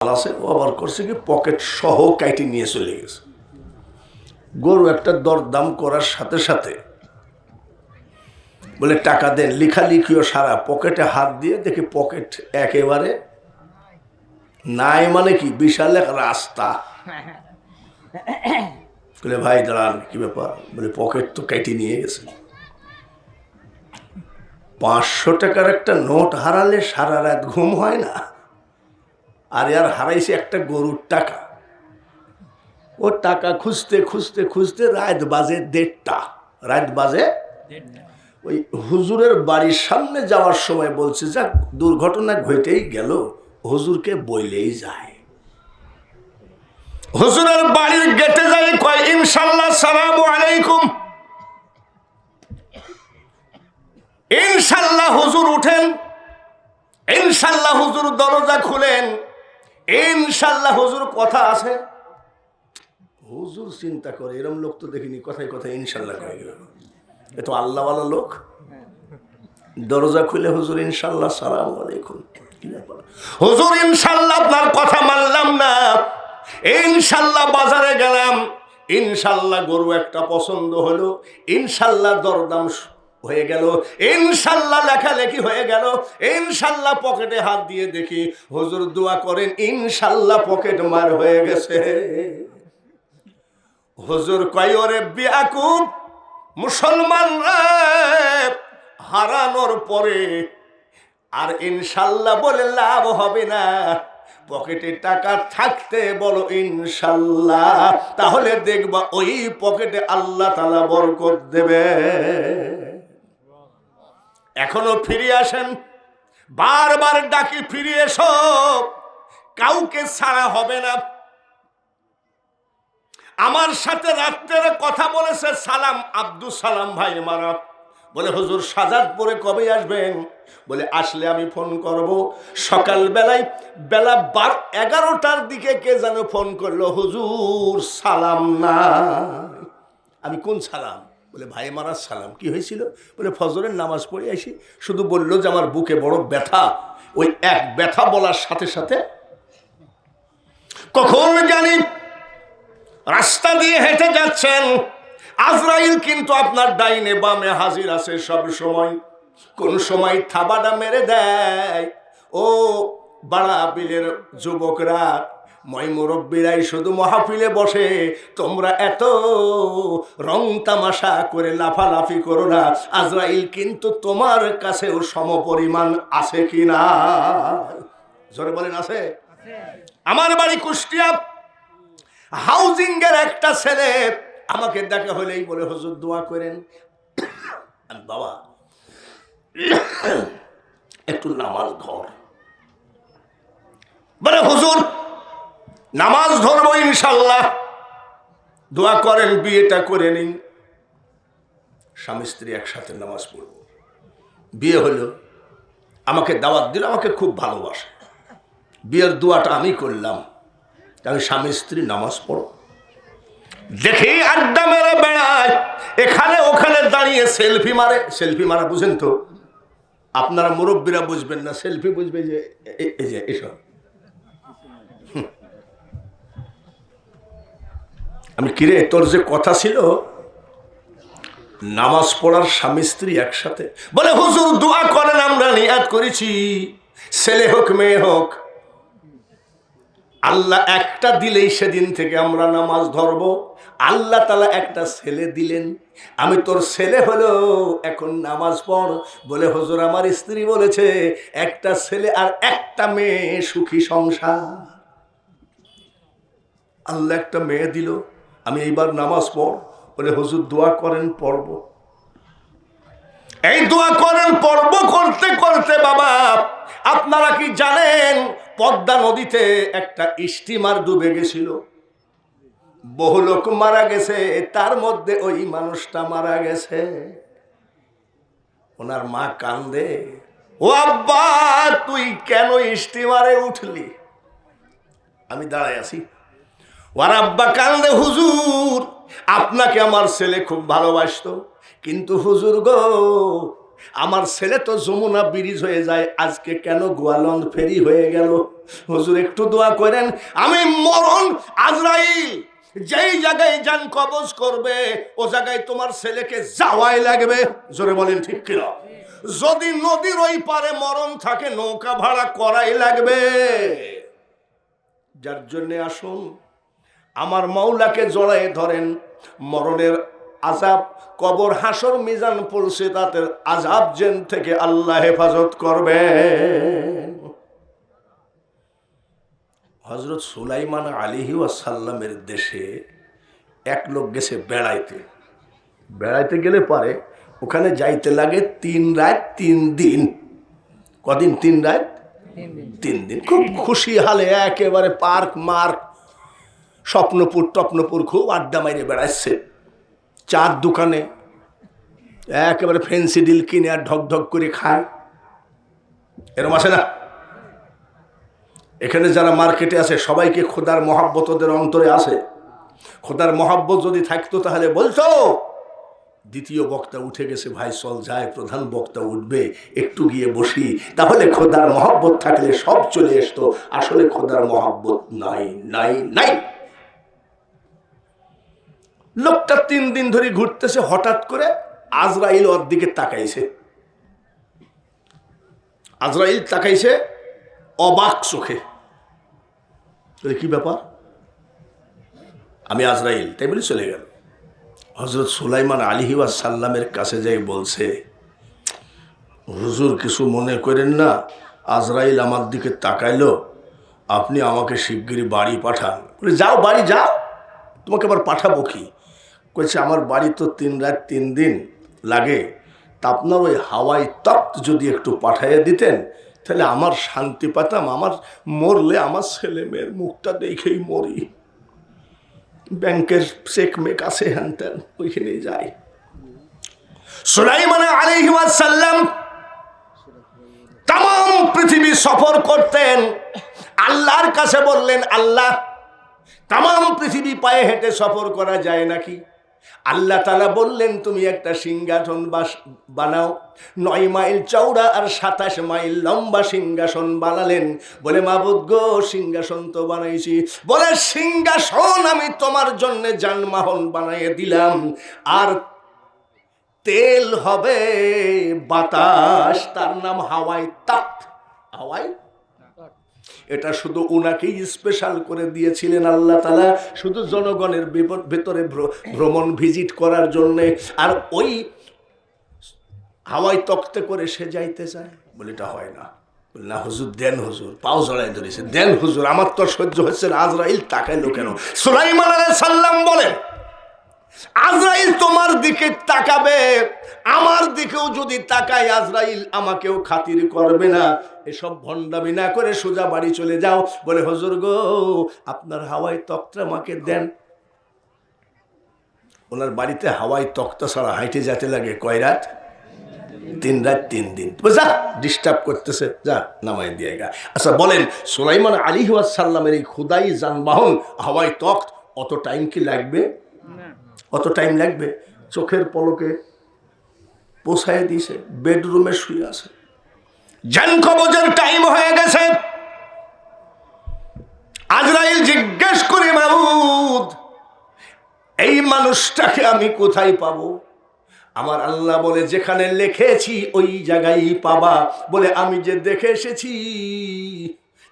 আছে ও আবার করছে কি পকেট সহ কাইটে নিয়ে চলে গেছে। গরু একটা দরদাম করার সাথে সাথে বলে টাকা দেন, লেখালেখিও সারা, পকেটে হাত দিয়ে দেখি পকেট একেবারে নাই। মানে কি বিশাল এক রাস্তা। বলে ভাই দাঁড়ান, কি ব্যাপার? বলে পকেট তো কেটে নিয়ে গেছে। 500 টাকার একটা নোট হারালে সারা রাত ঘুম হয় না, আর হারাইছে একটা গরুর টাকা। ও টাকা খুঁজতে খুঁজতে খুঁজতে রাত বাজে 1:30। রাত বাজে, ওই হুজুরের বাড়ির সামনে যাওয়ার সময় বলছে যাক দুর্ঘটনা ঘটেই গেল, হুজুরকে বইলেই যায়। হুজুরের বাড়ির গেটে যাই কয় ইনশাল্লাহ সালামু আলাইকুম। ইনশাল্লাহ হুজুর উঠেন, ইনশাল্লাহ হুজুর দরজা খুলেন, ইনশাল্লাহ হুজুর কথা আছে। হুজুর চিন্তা করে এরম লোক তো দেখিনি, কথায় কথায় ইনশাল্লাহ কয়ে গেল, এ তো আল্লাহওয়ালা লোক। দরজা খুলে হুজুর ইনশাল্লাহ সালাম আলাইকুম। কি ব্যাপার? হুজুর ইনশাল্লাহ আপনার কথা মানলাম না, ইনশাল্লাহ বাজারে গেলাম, ইনশাল্লাহ গরু একটা পছন্দ হলো, ইনশাল্লাহ দরদাম হয়ে গেল, ইনশাল্লাহ লেখালেখি হয়ে গেল, ইনশাল্লাহ পকেটে হাত দিয়ে দেখি হুজুর দোয়া করেন, ইনশাল্লাহ পকেট মার হয়ে গেছে। হুজুর কয় ওরে বিয়াকুব, মুসলমানরা হারানোর পরে আর ইনশাল্লাহ বলে লাভ হবে না, পকেটে টাকা থাকতে বলো ইনশাল্লাহ, তাহলে দেখবা ওই পকেটে আল্লাহ তাআলা বরকত দেবে। এখনো ফিরে আসেন, বারবার ডাকি ফিরে এসো, কাউকে ছাড়া হবে না। আমার সাথে রাত্রের কথা বলেছে সালাম, আব্দুল সালাম ভাই মারা। বলে হুজুর সাজাদপুরে কবে আসবেন? বলে আসলে আমি ফোন করব। সকাল বেলায় বেলা 11টার দিকে কে যেন ফোন করলো, হুজুর সালাম না। আমি কোন সালাম? বলে ভাই মারা সালাম। কি হয়েছিল? বলে ফজরের নামাজ পড়ে আসি, শুধু বললো যে আমার বুকে বড় ব্যথা। ওই এক ব্যথা বলার সাথে সাথে কখন জানি রাস্তা দিয়ে হেঁটে যাচ্ছেন, আজরাইল কিন্তু আপনার ডাইনে বামে হাজির আছে সব সময়। কোন সময় থাবাটা মেরে দেয়। ও বাড়া বিলের যুবকরা, মই মুরব্বীরাই শুধু মাহফিলে বসে, তোমরা এত রং তামাশা করে লাফালাফি করো না, আজরাইল কিন্তু তোমার কাছেও সমপরিমাণ আছে কিনা? জোরে বলেন আছে? আমার বাড়ি কুষ্টিয়া, হাউজিং এর একটা ছেলে আমাকে দেখা হলেই বলে হুজুর দোয়া করেন। বাবা একটু নামাজ ধর। বলে হুজুর নামাজ ধরবো ইনশাল্লাহ, দোয়া করেন বিয়েটা করে নিন। স্বামী স্ত্রী একসাথে নামাজ পড়ব। বিয়ে হলো, আমাকে দাওয়াত দিল, আমাকে খুব ভালোবাসে। বিয়ের দোয়াটা আমি করলাম, আমি স্বামী স্ত্রী নামাজ পড়ো। দেখি আড্ডা মেরে বেড়ায়, এখানে ওখানে দাঁড়িয়ে সেলফি মারে। সেলফি মারা বুঝেন তো? আপনারা মুরব্বীরা বুঝবেন না, সেলফি বুঝবে যে এই যে এসব। আমি কিরে, তোর যে কথা ছিল নামাজ পড়ার স্বামী স্ত্রী একসাথে। বলে হুজুর দোয়া করেন, আমরা নিয়াত করেছি, ছেলে হোক মেয়ে হোক, আল্লাহ একটা দিলেই সেদিন থেকে আমরা নামাজ ধরবো। আল্লাহ তাআলা একটা ছেলে দিলেন, আমি তোর ছেলে হলো, এখন নামাজ পড়। বলে হুজুর আমার স্ত্রী বলেছে একটা ছেলে আর একটা মেয়ে, সুখী সংসার। আল্লাহ একটা মেয়ে দিল, আমি এইবার নামাজ পড়। বলে হুজুর দোয়া করেন, পড়ব। এই দোয়া করেন পড়ব করতে করতে বাবা, আপনারা কি জানেন পদ্মা নদীতে একটা স্টিমার ডুবে গেছিল, বহু লোক মারা গেছে, তার মধ্যে ওই মানুষটা মারা গেছে। ওনার মা কান্দে, ও আব্বা তুই কেন স্টিমারে উঠলি? আমি দাঁড়াই আছি। ওর আব্বা কান্দে, হুজুর আপনাকে আমার ছেলে খুব ভালোবাসতো, কিন্তু হুজুর গো আমার ছেলে তো যমুনা ব্রিজ হয়ে যায়, আজকে কেন গোয়ালন্দ ফেরি হয়ে গেল? হুজুর একটু দোয়া করেন, আমি মরণ আজরাইল যেই জায়গায় যান কবজ করবে ও জায়গায় তোমার ছেলেকে যাওয়াই লাগবে। জোরে বলেন ঠিক কিনা? যদি নদীর ওই পারে মরণ থাকে নৌকা ভাড়া করাই লাগবে। যার জন্য আসুন আমার মাওলাকে জড়ায় ধরেন। মরণের আযাব, কবর, হাসর, মিজান পড়ছে, তাদের আযাব জেন থেকে আল্লাহ হেফাজত করবেন। হযরত সুলাইমান আলাইহি ওয়াসাল্লামের দেশে এক লোক গেছে বেড়াইতে। বেড়াইতে গেলে পরে ওখানে যাইতে লাগে 3 রাত 3 দিন। কদিন? 3 রাত 3 দিন। খুব খুশি হালে একেবারে পার্ক মার্ক স্বপ্নপুর টপ্নপুর খুব আড্ডা মাইরে বেড়াচ্ছে। চার দোকানে একেবারে ফেন্সি ডিল কিনে আর ঢক ঢক করে খায়। এরকম আছে না? এখানে যারা মার্কেটে আছে সবাইকে খোদার মহাব্বত ওদের অন্তরে আছে। খোদার মহাব্বত যদি থাকতো তাহলে বলতো দ্বিতীয় বক্তা উঠে গেছে, ভাই চল যায়, প্রধান বক্তা উঠবে, একটু গিয়ে বসি। তাহলে খোদার মহাব্বত থাকলে সব চলে আসতো। আসলে খোদার মহাব্বত নাই নাই নাই। লোকটা 3 দিন ধরে ঘুরতেছে, হঠাৎ করে আজরাইল ওর দিকে তাকাইছে। আজরাইল তাকাইছে অবাক চোখে। কি ব্যাপার? আমি আজরাইল, তাই বলে চলে গেল। হযরত সুলাইমান আলাইহি ওয়াসাল্লামের কাছে যাই বলছে, হুজুর কিছু মনে করেন না, আজরাইল আমার দিকে তাকাইলো, আপনি আমাকে শিগগিরই বাড়ি পাঠান। বলে যাও বাড়ি যাও, তোমাকে আবার পাঠাবো কি? কইছে আমার বাড়ি তো 3 রাত 3 দিন লাগে, তা আপনার ওই হাওয়াই তপ্ত যদি একটু পাঠাইয়া দিতেন তাহলে আমার শান্তি পেতাম। আমার মরলে আমার ছেলে মেয়ের মুখটা দেখেই মরি। ব্যাংকের চেক মেক আছে হ্যান ত্যান, ওইখানে যাই। সুলাইমান আলাইহিস সালাম তাম পৃথিবী সফর করতেন। আল্লাহর কাছে বললেন, আল্লাহ তাম পৃথিবী পায়ে হেঁটে সফর করা যায় নাকি? আল্লাহ তাআলা বললেন, তুমি একটা সিংহাসন বানাও। 9 মাইল চওড়া আর 27 মাইল লম্বা সিংহাসন বানালেন। বলে মাবুদ গো, সিংহাসন তো বানাইছি। বলে সিংহাসন আমি তোমার জন্য যানবাহন বানিয়ে দিলাম, আর তেল হবে বাতাস, তার নাম হাওয়াই তাপ্ত। হাওয়াই এটা শুধু উনাকেই স্পেশাল করে দিয়েছিলেন আল্লাহ তাআলা, শুধু জনগণের ভেতরে ভ্রমণ ভিজিট করার জন্যে। আর ওই হাওয়াই তক্তে করে সে যাইতে চায়। বলে এটা হয় না। বলে না হুজুর দেন, হুজুর পাও জড়াই ধরেছে, দেন হুজুর, আমার তো সহ্য হচ্ছে না। আজরাইল তাকাইলো কেন? সুলাইমান আলাইহিস সালাম বলেন, আজরাইল তোমার দিকে তাকাবে, আমার দিকেও যদি তাকায় আজরাইল আমাকেও খাতির করবে না। এসব ভণ্ডামি না করে সোজা বাড়ি চলে যাও। বলে হুজুর গো, আপনার হাওয়াই তক্তা আমাকে দেন। ওনার বাড়িতে হাওয়াই তক্তা ছাড়া হাইটে যেতে লাগে কয় রাত? 3 রাত 3 দিন। যা ডিস্টার্ব করতেছে, যা নামাই দিয়ে গা। আচ্ছা বলেন, সুলাইমান আলাইহিস সালামের এই খুদাই যানবাহন হাওয়াই তক্ত অত টাইম কি লাগবে? অত টাইম লাগবে? চোখের পলকে পৌঁছায় দিয়েছে, বেডরুমে শুয়ে আছে। জান কবজের টাইম হয়ে গেছে। আজরাইল জিজ্ঞেস করে, মাবুদ এই মানুষটাকে আমি কোথায় পাবো? আমার আল্লাহ বলে, যেখানে লিখেছি ওই জায়গায় পাবা। বলে আমি যে দেখে এসেছি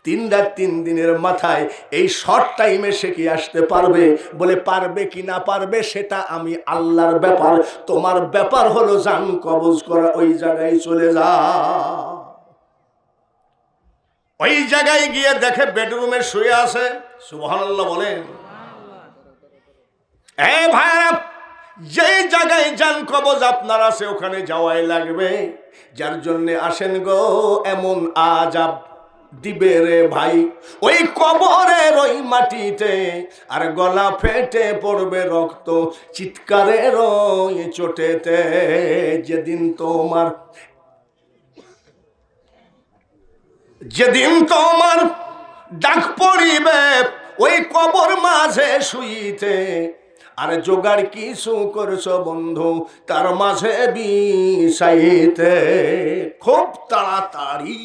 3 রাত 3 দিনের মাথায় এই শর্ট টাইমে সে কি আসতে পারবে? বলে পারবে কি না পারবে সেটা আমি আল্লাহর ব্যাপার, তোমার ব্যাপার হলো জান কবজ করা। ওই জায়গায় চলে যা। ওই জায়গায় গিয়ে দেখে বেডরুমে শুয়ে আছে। সুবহানাল্লাহ বলেন। এ ভাইরা, যে জায়গায় জান কবজ আপনার আছে ওখানে যাওয়াই লাগবে। যার জন্যে আসেন গো, এমন আযাব দিবে রে ভাই ওই কবরের ওই মাটিতে, আর গলা ফেটে পড়বে রক্ত চিৎকারের ওই চোটেতে। যেদিন তোমার ডাক পড়িবে ওই কবর মাঝে শুইতে, আরে জোগাড় কিছু করছো বন্ধু তার মাঝে বিষাইতে, খুব তাড়াতাড়ি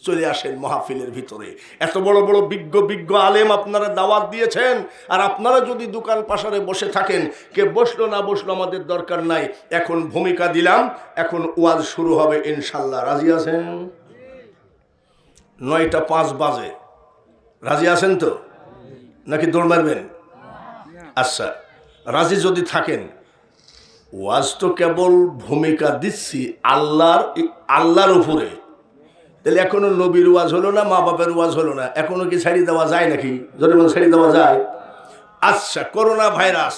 চলে আসেন মাহফিলের ভিতরে। এত বড় বড় বিজ্ঞ বিজ্ঞ আলেম আপনারা দাওয়াত দিয়েছেন, আর আপনারা যদি দোকান পাশারে বসে থাকেন, কে বসলো না বসলো আমাদের দরকার নাই। এখন ভূমিকা দিলাম, এখন ওয়াজ শুরু হবে ইনশাল্লাহ। রাজি আছেন? 9টা 5 বাজে, রাজি আছেন তো নাকি দৌড় মারবেন? আচ্ছা, রাজি যদি থাকেন, ওয়াজ তো কেবল ভূমিকা দিচ্ছি আল্লাহর উপরে, তাহলে এখনো নবীর ওয়াজ হলো না, মা বাপের ওয়াজ হলো না, এখনো কি ছাড়িয়ে দেওয়া যায় নাকি? যদি ছাড়িয়ে দেওয়া যায়। আচ্ছা, করোনা ভাইরাস,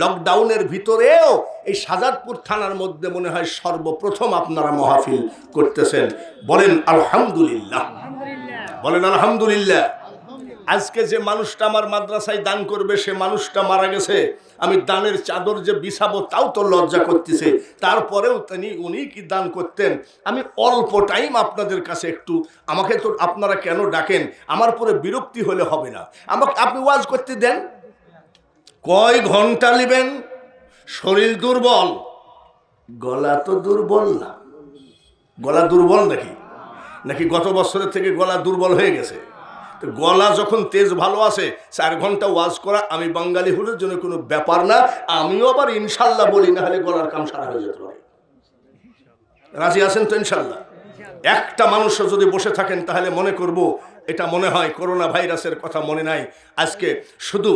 লকডাউনের ভিতরেও এই শাহজাদপুর থানার মধ্যে মনে হয় সর্বপ্রথম আপনারা মাহফিল করতেছেন। বলেন আলহামদুলিল্লাহ, বলেন আলহামদুলিল্লাহ। আজকে যে মানুষটা আমার মাদ্রাসায় দান করবে, সে মানুষটা মারা গেছে। আমি দানের চাদর যে বিছাবো তাও তো লজ্জা করতেছে, তারপরেও উনি কি দান করতেন। আমি অল্প টাইম আপনাদের কাছে একটু, আমাকে তো আপনারা কেন ডাকেন, আমার পরে বিরক্তি হলে হবে না। আমাকে আপনি ওয়াজ করতে দেন, কয় ঘন্টা নেবেন? শরীর দুর্বল, গলা তো দুর্বল না? গলা দুর্বল নাকি গত বছরের থেকে গলা দুর্বল হয়ে গেছে? গলা যখন তেজ ভালো আছে, 4 ঘন্টা ওয়াজ করা আমি বাঙালি হলের জন্য কোনো ব্যাপার না। আমিও আবার ইনশাল্লাহ বলি, না হলে গলার কাম সারা হয়ে যেতে পারে। রাজি আছেন তো ইনশাল্লাহ? একটা মানুষ যদি বসে থাকেন তাহলে মনে করব এটা মনে হয় করোনা ভাইরাসের কথা মনে নাই। আজকে শুধু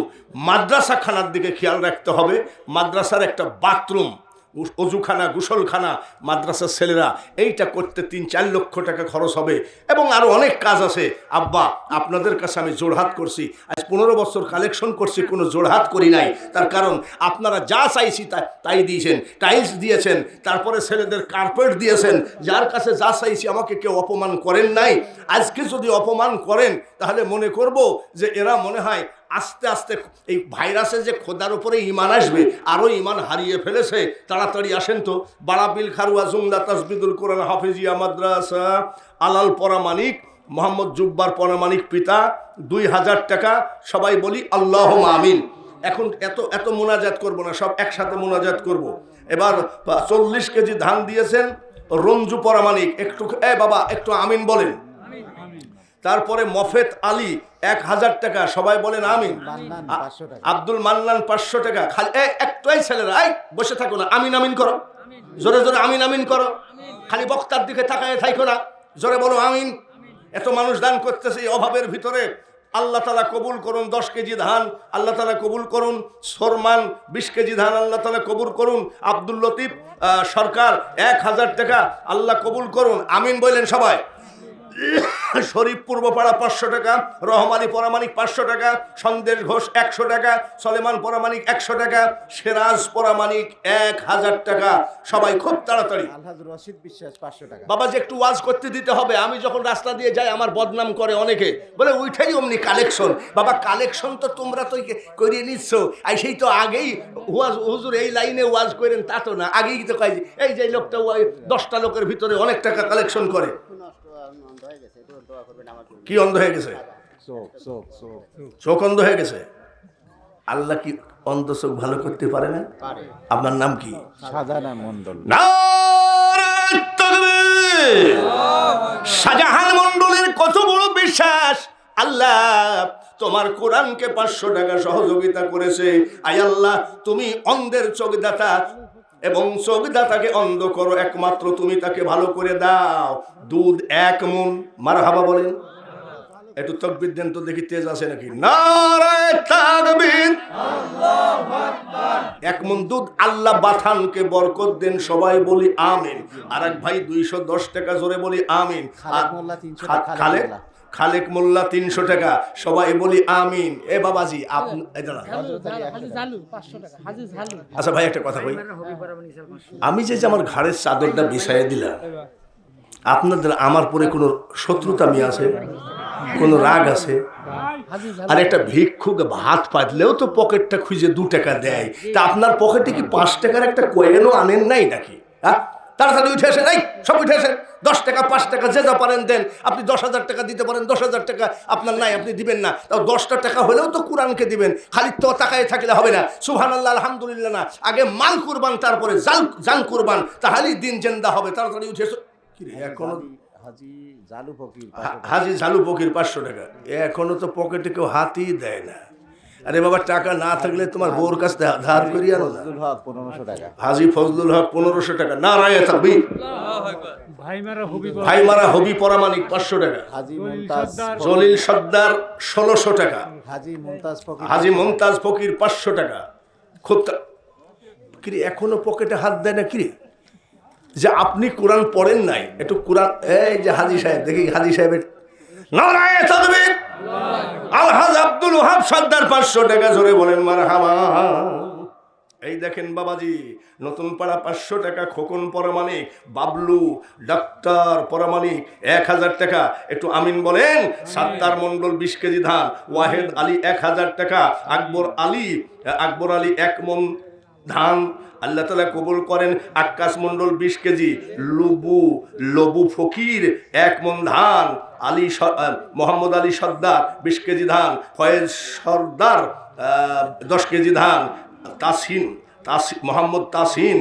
মাদ্রাসা খানার দিকে খেয়াল রাখতে হবে। মাদ্রাসার একটা বাথরুম, অজুখানা, গোসলখানা মাদ্রাসার ছেলেরা, এইটা করতে 3-4 লক্ষ টাকা খরচ হবে, এবং আরো অনেক কাজ আছে। আব্বা, আপনাদের কাছে আমি জোড়হাত করছি, আজ 15 বছর কালেকশন করছি, কোনো জোড়হাত করি নাই। তার কারণ আপনারা যা চাইছি তাই দিয়েছেন, টাইলস দিয়েছেন, তারপরে ছেলেদের কার্পেট দিয়েছেন। যার কাছে যা চাইছি আমাকে কেউ অপমান করেন নাই। আজকে যদি অপমান করেন তাহলে মনে করব যে এরা মনে হয় আস্তে আস্তে এই ভাইরাসে যে খোদার উপরে ইমান আসবে, আরও ইমান হারিয়ে ফেলেছে। তাড়াতাড়ি আসেন তো। বাড়াবিল খারুয়া জুমলা তাসবিদুল কোরআন হাফিজিয়া মাদ্রাসা আলাল পরামানিক, মোহাম্মদ জুব্বার পরামানিক পিতা, 2000 টাকা। সবাই বলি আল্লাহুম্মা আমিন। এখন এত মোনাজাত করব না, সব একসাথে মোনাজাত করব। এবার 40 কেজি ধান দিয়েছেন রঞ্জু পরামানিক, একটু বাবা একটু আমিন বলেন। তারপরে মফেত আলী 1000 টাকা, সবাই বলেন আমিন। আব্দুল মান্নান 500 টাকা। খালি একটাই ছেলেরা, বসে থাকো না, আমিন আমিন করো, জোরে জোরে আমিন আমিন করো, খালি বক্তার দিকে তাকায় থাকো না, জোরে বলো আমিন। এত মানুষ দান করতেছে এই অভাবের ভিতরে, আল্লাহ তাআলা কবুল করুন। 10 কেজি ধান আল্লাহ তাআলা কবুল করুন। সরমান 20 কেজি ধান আল্লাহ তাআলা কবুল করুন। আব্দুল লতিফ সরকার 1000 টাকা আল্লাহ কবুল করুন। আমিন বললেন সবাই। শরীফ পূর্বপাড়া 500 টাকা, রহমানি পরামানিক 500 টাকা, সন্দেশ ঘোষ 100 টাকা, সলেমান পরামানিক 100 টাকা, সিরাজ পরামানিক 1000 টাকা। সবাই খুব তাড়াতাড়ি। আলহাজ রশিদ বিশ্বাস 500 টাকা। বাবাজি একটু ওয়াজ করতে দিতে হবে। আমি যখন রাস্তা দিয়ে যাই আমার বদনাম করে অনেকে, বলে উঠাই অমনি কালেকশন। বাবা কালেকশন তো তোমরা তো করিয়ে নিচ্ছ, আর সেই তো আগেই ওয়াজ, হুজুর এই লাইনে ওয়াজ করেন তা তো না, আগেই তো কয় এই যে লোকটা 10টা লোকের ভিতরে অনেক টাকা কালেকশন করে। কি অন্ধ হয়ে গেছে? চোখ অন্ধ হয়ে গেছে। আল্লাহ কি অন্ধ চোখ ভালো করতে পারে না? আপনার নাম কি? শাহজাহান মন্ডল। শাহজাহান মন্ডলের কত বড় বিশ্বাস। আল্লাহ তোমার কোরআনকে 500 টাকা সহযোগিতা করেছে। আয় আল্লাহ, তুমি অন্ধের চোখদাতা, এবং চোখদাতাকে অন্ধ করো একমাত্র তুমি, তাকে ভালো করে দাও। দুধ 1 মণ, মারহাবা বলেন। একটু তাকবীর দেন তো দেখি, তেজ আছে নাকি? নারায়ে তাকবীর, আল্লাহু আকবার। 1 মণ দুধ আল্লাহ বাথানকে বরকত দেন, সবাই বলি আমিন। আরেক ভাই 210 টাকা, জোরে বলি আমিন। খালেক মোল্লা 300 টাকা, সবাই বলি আমিন। এ বাবাজি আচ্ছা ভাই একটা কথা কই, আমি যে আমার ঘাড়ের চাদরটা বিছাইয়ে দিলাম, আপনাদের আমার পরে কোনো শত্রুতা মি আছে? কোনো রাগ আছে? আর একটা ভিক্ষুক ভাত পাতলেও তো পকেটটা খুঁজে 2 টাকা দেয়, তা আপনার পকেটে কি 5 টাকার একটা কয়েনও আনেন নাই নাকি? তাড়াতাড়ি উঠে আসেন, এই সব উঠে আসেন। 10 টাকা 5 টাকা যে যা পারেন দেন। আপনি 10,000 টাকা দিতে পারেন, 10,000 টাকা আপনার নাই, আপনি দিবেন না, তাও 10টা টাকা হলেও তো কোরআনকে দিবেন। খালি তো তাকায় থাকলে হবে না। সুবহানাল্লাহ আলহামদুলিল্লাহ না, আগে মাল কুরবান তারপরে জান কুরবান, তাহলেই দিন জিন্দা হবে। তাড়াতাড়ি উঠে এসো। কি রে এখনো হাজি জালু ফকির হাজি ঝালু ফকির 500 টাকা, এখনো তো পকেটে কেউ হাতই দেয় না। আরে বাবা, টাকা না থাকলে তোমার বউর কাছ থেকে ধার করিয়ে আনো না। ফজলুল হক 1500 টাকা হাজি ফজলুল হক 1500 টাকা। নারায়ে তাকবীর। ভাই মারা হবি পরামানিক 500 টাকা। হাজি মুমতাজ জলিল সর্দার 1600 টাকা। হাজি মুমতাজ ফকির 500 টাকা। খুব কিরে এখনো পকেটে হাত দেয় না কিরে? যে আপনি কোরআন পড়েন নাই, একটু কোরআন, এই যে হাজি সাহেব, দেখি হাজি সাহেবের নারায়ে তাকবীর। আলহাজ আব্দুল ওহাব সর্দার 500 টাকা, জোরে বলেন মারহাবা। এই দেখেন বাবাজি, নতুন পাড়া 500 টাকা। খোকন পরামানিক, বাবলু ডাক্তার পরামানিক 1000 টাকা। একটু আমিন বলেন। সাত্তার মন্ডল 20 কেজি ধান। ওয়াহেদ আলী 1000 টাকা। আকবর আলী 1 মন ধান আল্লাহ তাআলা কবুল করেন। আক্কাস মন্ডল 20 কেজি। লবু ফকির 1 মন ধান। মোহাম্মদ আলী সর্দার 20 কেজি ধান। ফয়েজ সর্দার 10 কেজি ধান। মোহাম্মদ তাসিন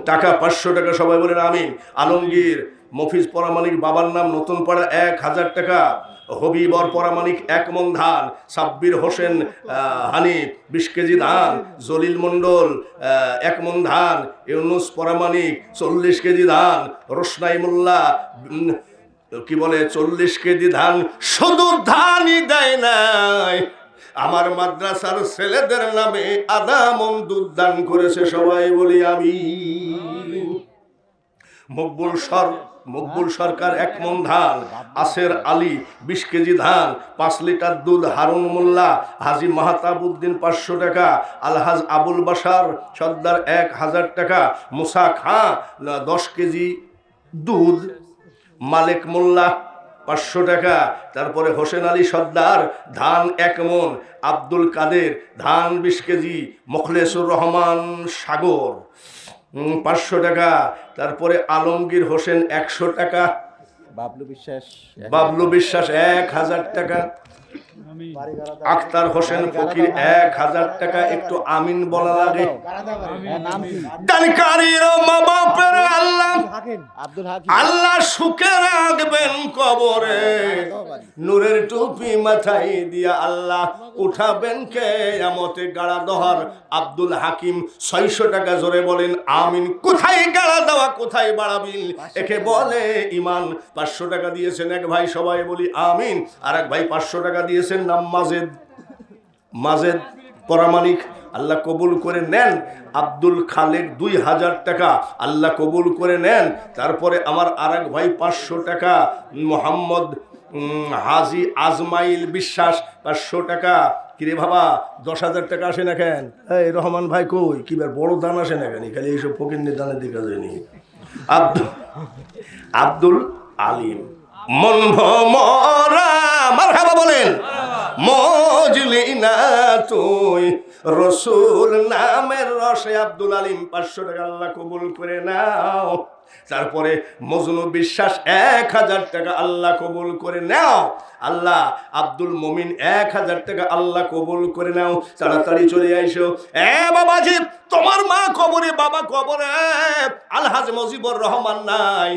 টাকা 500 টাকা, সবাই বলেন আমিন। আলমগীর মফিজ পরামানিক, বাবার নাম নতুন পাড়া 1000 টাকা। হবিবর পরামানিক 1 মন ধান। সাব্বির হোসেন হানিফ 20 কেজি ধান। জলিল মন্ডল 1 মন ধান। ইউনুস পরামানিক 40 কেজি ধান। রোশনাই মোল্লা 40 কেজি ধান। শুধু ধানই দেয় নাই, আমার মাদ্রাসার ছেলেদের নামে আধা মন দুধ দান করেছে, সবাই বলি আমি। মকবুল সরকার 1 মন ধান। আসের আলী 20 কেজি ধান। 5 লিটার দুধ। হারুন মোল্লা হাজি মাহতাবুদ্দিন 500 টাকা। আলহাজ আবুল বাসার সর্দার 1000 টাকা। মুসা খাঁ 10 কেজি দুধ। মালেক মোল্লা 500 টাকা। তারপরে হোসেন আলী সর্দার ধান 1 মন। আব্দুল কাদের ধান 20 কেজি। মোখলেসুর রহমান সাগর 500 টাকা। তারপরে আলমগীর হোসেন 100 টাকা। বাবলু বিশ্বাস 1000 টাকা। আখতার হোসেন ফকির 1000 টাকা। একটু আমিন বলা লাগে। দানকারীর মা বাপের আল্লাহ সুখে রাখবেন কবরে। নূরের টুপি মাথায় দিয়া আল্লাহ উঠাবেন কিয়ামতে। গাড়া দহার আব্দুল হাকিম 600 টাকা, জোরে বলেন আমিন। কোথায় গাড়া দেওয়া, কোথায় বাড়াবিল, একে বলে ইমান। 500 টাকা দিয়েছেন এক ভাই, সবাই বলি আমিন। আর এক ভাই 500 টাকা দিয়েছেন, নাম মাজেদ পরামানিক, আল্লাহ কবুল করে নেন। আব্দুল খালেক 2000 টাকা, আল্লাহ কবুল করে নেন। তারপরে আমার আর এক ভাই 500 টাকা। মোহাম্মদ হাজি আজমাইল বিশ্বাস 500 টাকা। কিরে বাবা, 10,000 টাকা আসে না কেন? এই রহমান ভাই কই, কি বড় দান আসে না কেন? খালি এইসব ফকির দানের দিকে যায়নি। আব্দুল আলিম মন ভমরা, মারহাবা বলেন। মজলি না তুই রসুল নামের রসে। আব্দুল আলিম 500 টাকা, আল্লাহ কবুল করে নাও। তারপরে মজনু বিশ্বাস 1000 টাকা, আল্লাহ কবুল করে নাও। আল্লাহ আব্দুল মমিন 1000 টাকা, আল্লাহ কবুল করে নাও। তাড়াতাড়ি চলে আইসো। বাবাজি, তোমার মা কবরে, বাবা কবরে, আলহাজ মুজিবুর রহমান নাই,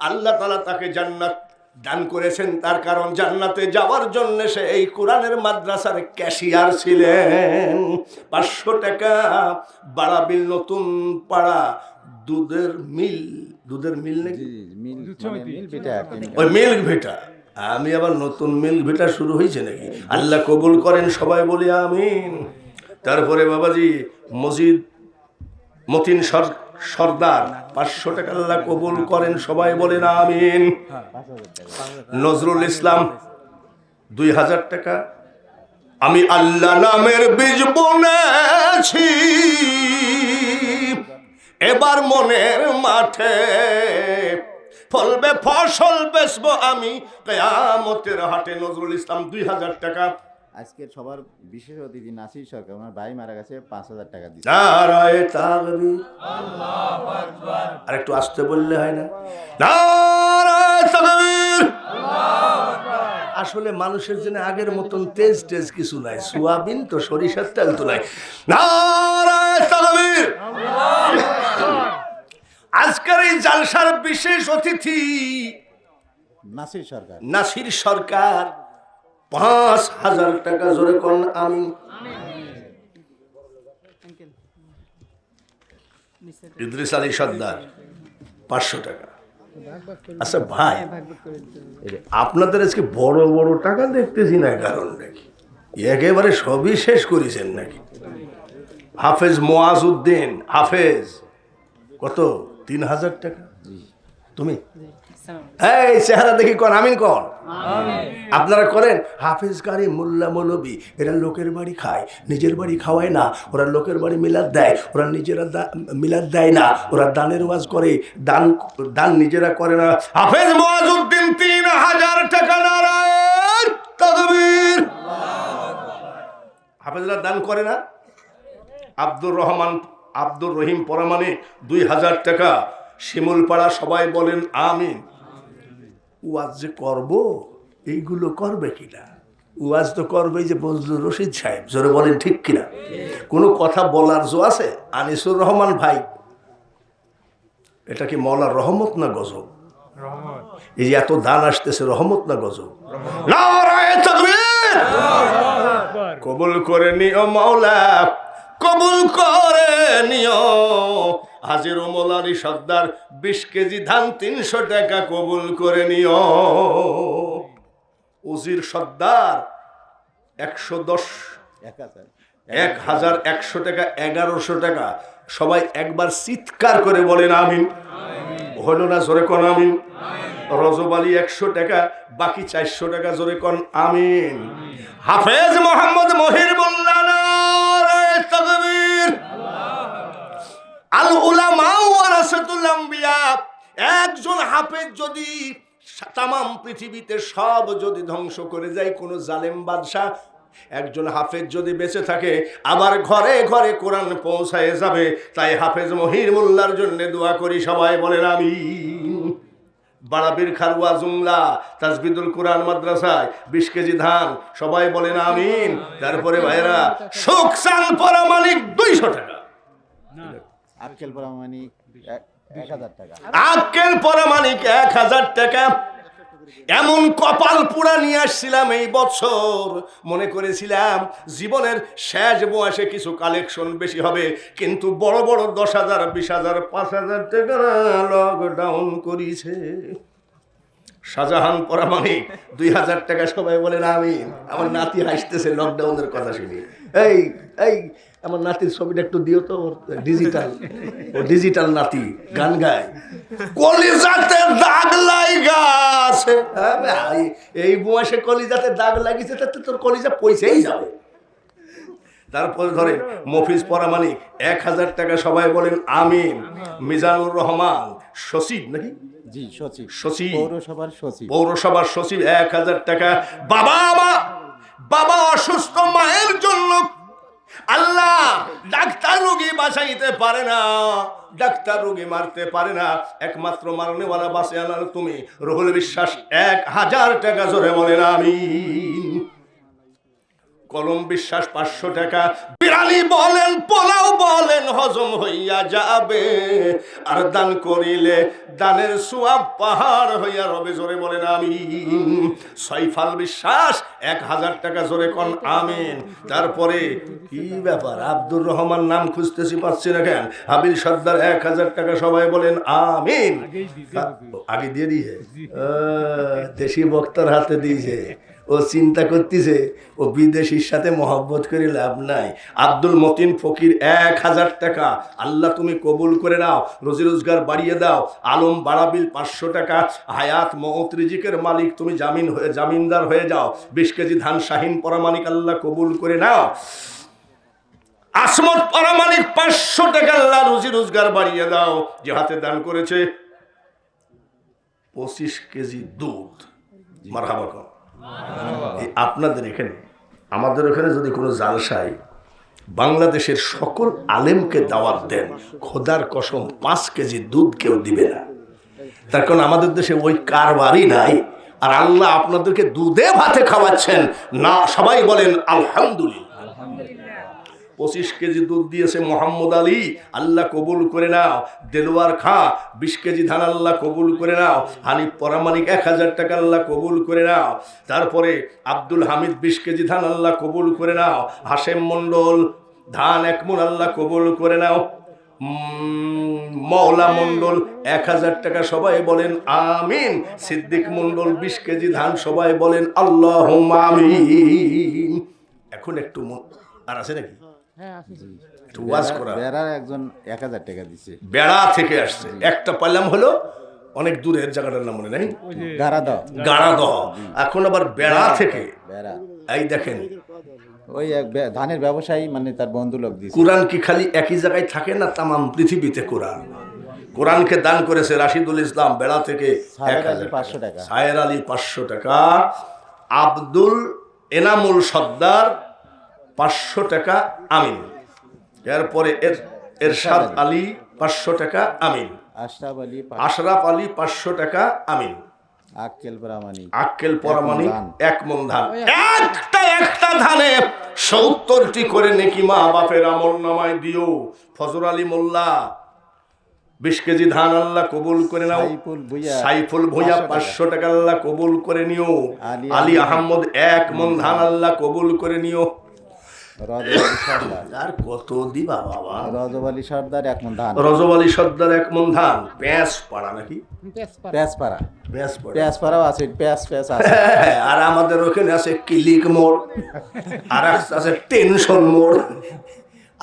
আল্লাহ তাআলা তাকে জান্নাত দান করেছেন। তার কারণ জান্নাতে যাওয়ার জন্য সে এই কোরআনের মাদ্রাসার ক্যাশিয়ার ছিলেন। 500 টাকা। বাড়াবিল নতুন পাড়া দুধের মিল নাকি ওই মিল্ক ভিটা। আমি আবার নতুন মিল্ক ভিটা শুরু হয়েছে নাকি? আল্লাহ কবুল করেন, সবাই বলি আমিন। তারপরে বাবাজি মতিন সর্দার 500 টাকা, আল্লাহ কবুল করেন, সবাই বলেন আমিন। নজরুল ইসলাম 2000 টাকা। আমি আল্লাহ নামের বীজ বুনেছি, এবার মনের মাঠে ফলবে ফসল, বেচবো আমি কিয়ামতের হাটে। নজরুল ইসলাম 2000 টাকা। আজকের সবার বিশেষ অতিথি নাসির সরকার, ওনার ভাই মারা গেছে, 5,000 টাকা দিচ্ছে। নারায়ে তাকবীর। আর একটু আসতে বললে হয় না? নারায়ে তাকবীর। আসলে মানুষের জন্য আগের মতন তেজ তেজ কিছু নাই, সোয়াবিন তো সরিষার তেল তো নাই। নারায়ে তাকবীর। আজকের এই জালসার বিশেষ অতিথি নাসির সরকার। নাসির সরকার 5,000 টাকা, জোরে কোন আমিন। ইদ্রিস আলী সর্দার 500 টাকা। আচ্ছা ভাই, আপনাদের আজকে বড় বড় টাকা দেখতেছি না, কারণ নাকি একেবারে সবই শেষ করেছেন নাকি? হাফেজ মোয়াজউদ্দিন হাফেজ কত? 3,000 টাকা। তুমি এই চেহারা দেখি কন আমিন কন। আপনারা করেন হাফেজ কারি মোল্লা মৌলবি, এরা লোকের বাড়ি খায়, নিজের বাড়ি খাওয়ায় না। ওরা লোকের বাড়ি মিলাদ দেয়, ওরা নিজেরা মিলাদ দেয় না। ওরা দানের ওয়াজ করে, দান নিজেরা করে না। হাফেজ মোয়াজউদ্দিন 3,000 টাকা। নারায়ে তাকবীর। হাফেজরা দান করে না। আব্দুর রহিম পরামানিক 2,000 টাকা। শিমুলপাড়া সবাই বলেন আমিন। ওয়াজ যে করব, এইগুলো করবে কিনা? ওয়াজ তো করবে যে বজলুর রশিদ সাহেব, জোরে বলেন ঠিক কিনা? কোনো কথা বলার জো আছে? আনিসুর রহমান ভাই, এটা কি মওলার রহমত না গজব? এই যে এত দান আসতেছে, রহমত না গজব? নারায়ে তাকবীর। কবুল করে নিও মাওলা, কবুল করে নিও। হাজির মোলানি সর্দার 20 কেজি ধান 300 টাকা কবুল করে নিও। উজির সর্দার 1,100 টাকা, 1100 টাকা। সবাই একবার চিৎকার করে বলেন আমিন। হলো না? জোরে কোন আমিন। রজব আলী 100 টাকা, বাকি 400 টাকা, জোরে কোন আমিন। হাফেজ মোহাম্মদ মহির মোল্লা, নারায়ে তাকবীর। আল উলামা ওয়ারাসাতুল আম্বিয়া। একজন হাফেজ যদি তামাম পৃথিবীতে সব যদি ধ্বংস করে যায়, কোনো জালেম বাদশা, একজন হাফেজ যদি বেঁচে থাকে আবার ঘরে ঘরে কোরআন পৌঁছায় যাবে। তাই হাফেজ মহির মোল্লার জন্য দোয়া করি, সবাই বলেন আমিন। বাড়াবির খারুয়া জুমলা তাজবিদুল কোরআন মাদ্রাসায় 20 কেজি ধান, সবাই বলেন আমিন। তারপরে ভাইরা সুকসান পরামানিক 200 টাকা। আক্কেল পরামানিক 1,000 টাকা। আক্কেল পরামানিক 1,000 টাকা। এমন কপাল পুরা নিয়ে আসছিলাম এই বছর, মনে করেছিলাম জীবনের শেষ বয়সে কিছু কালেকশন বেশি হবে, কিন্তু বড় বড় 10,000, 20,000, 5,000 টাকা লকডাউন করেছে। শাহজাহান পরামানিক 2,000 টাকা, সবাই বলেন আমিন। আমার নাতি হাসতেছে লকডাউনের কথা শুনি। এই এই আমার নাতির ছবিটা একটু দিও তো, ডিজিটাল, ও ডিজিটাল নাতি গান গায়। কলিজাতে দাগ লাগাছে, এই বয়সে কলিজাতে দাগ লাগিছে, তাতে তোর কলিজা পয়সাই যাবে। তারপরে ধরেন মফিজ পরামানিক 1,000 টাকা, সবাই বলেন আমিন। মিজানুর রহমান সচিব নাকি? জি, সচিব, সচিব, পৌরসভার সচিব 1,000 টাকা। বাবা অসুস্থ মায়ের জন্য আল্লাহ ডাক্তার রোগী বাঁচাইতে পারে না, ডাক্তার রোগী মারতে পারে না, একমাত্র মারনেওয়ালা বাঁচে আনার তুমি। রুহুল বিশ্বাস 1,000 টাকা, জোরে বলেন আমিন। কলম বিশ্বাস 500 টাকা। বিরানি বলেন, পোলাও বলেন, হজম হইয়া যাবে, আর দান করিলে দানের সোয়াব পাহাড় হইয়া রবে, জোরে বলেন আমিন। সৈফাল বিশ্বাস 1,000 টাকা, জোরে কোন আমিন। তারপরে কি ব্যাপার, আব্দুর রহমান নাম খুঁজতেছি, পাচ্ছি না কেন? হাবিল সর্দার 1,000 টাকা, সবাই বলেন আমিন। আগে দিয়ে দিয়েছে, দেশি বক্তার হাতে দিয়েছে। ও চিন্তা করতেছে ও বিদেশির সাথে মহব্বত করে লাভ নাই। আব্দুল মতিন ফকির 1,000 টাকা, আল্লাহ তুমি কবুল করে নাও, রোজি রোজগার বাড়িয়ে দাও। আলম বাড়াবিল 500 টাকা। হায়াত মওত রিজিকের মালিক তুমি জামিনদার হয়ে যাও। 20 কেজি ধান শাহিন পরামানিক, আল্লাহ কবুল করে নাও। আসমত পরামানিক 500 টাকা, আল্লাহ রোজি রোজগার বাড়িয়ে দাও। যে হাতে দান করেছে 25 কেজি দুধ, মারহাবা কর। আপনাদের এখানে আমাদের ওখানে যদি কোনো জালসায় বাংলাদেশের সকল আলেমকে দাওয়াত দেন, খোদার কসম 5 কেজি দুধ কেউ দিবে না। তার কারণ আমাদের দেশে ওই কারবারই নাই। আর আল্লাহ আপনাদেরকে দুধে ভাতে খাওয়াচ্ছেন না, সবাই বলেন আলহামদুলিল্লাহ। 25 কেজি দুধ দিয়েছে মোহাম্মদ আলী, আল্লাহ কবুল করে নাও। দেলোয়ার খা 20 কেজি ধান, আল্লাহ কবুল করে নাও। হানিফ পরামানিক 1000 টাকা, আল্লাহ কবুল করে নাও। তারপরে আব্দুল হামিদ 20 কেজি ধান, আল্লাহ কবুল করে নাও। হাশেম মন্ডল ধান 1 মণ, আল্লাহ কবুল করে নাও। মওলা মন্ডল 1000 টাকা, সবাই বলেন আমিন। সিদ্দিক মন্ডল 20 কেজি ধান, সবাই বলেন আল্লাহুম্মা আমিন। এখন একটু আর আছে নাকি? একটু ওয়াজ করা। বেড়ার একজন 1000 টাকা দিছে, বেড়া থেকে আসছে। একটা পাইলাম হলো অনেক দূরের জায়গাটার নাম মনে নাই, গাড়াদহ। এখন আবার বেড়া থেকে বেড়া, এই দেখেন ওই এক ধানের ব্যবসায়ী, মানে তার বন্ধু লোক দিছে। কোরআন কি খালি একই জায়গায় থাকে না? তামাম পৃথিবীতে কোরআনকে দান করেছে রাশিদুল ইসলাম বেড়া থেকে 500 টাকা, সায়ের আলী 500 টাকা, আব্দুল এনামুল সর্দার 500 টাকা আমিন। এরপরে এরশাদ আলী 500 টাকা আমিন। আশরাফ আলী 500 টাকা আমিন। আক্কেল পরামানিক 1 মণ ধান। একটা ধানে 70টি করে নেকি মা বাপের আমল নামায় দিও। ফজর আলী মোল্লা 20 কেজি ধান, আল্লাহ কবুল করে নাও। সাইফুল ভুইয়া 500 টাকা, আল্লাহ কবুল করে নিও। আলী আহমদ 1 মণ ধান, আল্লাহ কবুল করে নিও। আর কত দিবা বাবা? রজব আলী সর্দার 1 মণ ধান। রজব আলী সর্দার 1 মণ ধান। প্যাঁচ পাড়া নাকি? প্যাঁচপাড়াও আছে, প্যাঁচ আছে। আর আমাদের ওখানে আছে কিলিক মোড়, আর আছে টেনশন মোড়,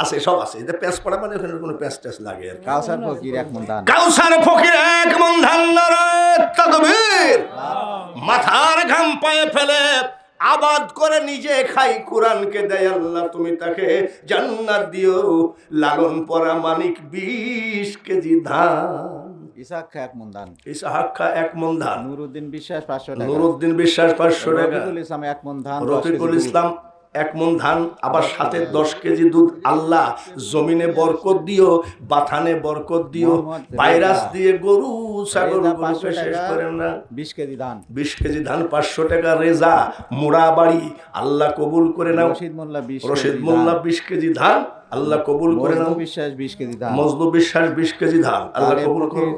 আছে সব আছে। এটা প্যাঁচ পাড়া মানে ওখানে কোনো প্যাঁচ ট্যাঁচ লাগে আর। কাউসার ফকির 1 মণ ধান। কাউসার ফকির 1 মণ ধান। নারায়ে তাকবীর। মাথার ঘাম পায়ে ফেলে আবাদ করে নিজে খাই, কোরআনকে দেয় আল্লাহ, তুমি তাকে জান্নাত দিও। লালন পরা মানিক 20 কেজি ধান। ইসহাক খা 1 মণ ধান। ইসহাক খা 1 মণ ধান। নুরুদ্দিন বিশ্বাস 500 টাকা। নুরুদ্দিন বিশ্বাস 500 টাকা। রফিকুল ইসলাম 1 মণ ধান। রফিকুল ইসলাম 1 মণ ধান, আবার সাথে 10 কেজি দুধ। আল্লাহ জমিনে বরকত দিও, বাথানে বরকত দিও, ভাইরাস দিয়ে গরু ছাগল শেষ করেন না। 20 কেজি ধান। 20 কেজি ধান 500 টাকা। রেজা মুড়াবাড়ি, আল্লাহ কবুল করে নাও। রশিদ মোল্লা 20 কেজি ধান, আল্লাহ কবুল করে নাও। বিশ্বাস 20 কেজি ধান। মজনু বিশ্বাস 20 কেজি ধান, আল্লাহ কবুল করুন।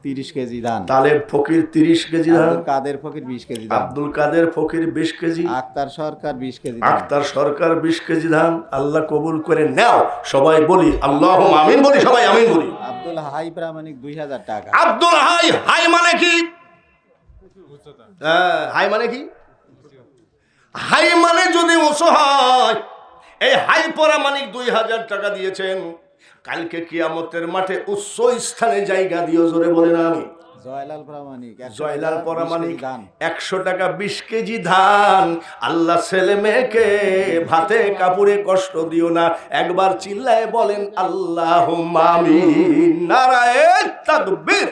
30 কেজি ধান। তালেব ফকির 30 কেজি ধান। কাদের ফকির 20 কেজি ধান। আব্দুল কাদের ফকির 20 কেজি। আক্তার সরকার 20 কেজি। আক্তার সরকার 20 কেজি ধান, আল্লাহ কবুল করে নাও। সবাই বলি আল্লাহুম্মা আমিন, বলি সবাই আমিন বলি। আব্দুল হাই প্রামাণিক 2000 টাকা। আব্দুল হাই, হাই মানে কি? হাই মানে কি? হাই মানে যদি উঁচু হয়, এই হাই পরামানিক 2000 টাকা দিয়েছেন। কালকে কিয়ামতের মাঠে উচ্চ স্থানে জায়গা দিও, জোরে বলেন আমি। জয়লাল প্রামাণিক 100 টাকা 20 কেজি ধান। আল্লাহ ছেলে মেয়েকে ভাতে কাপড়ে কষ্ট দিও না। একবার চিল্লায় বলেন আল্লাহুম্মা আমিন। নারায়ে তাকবীর।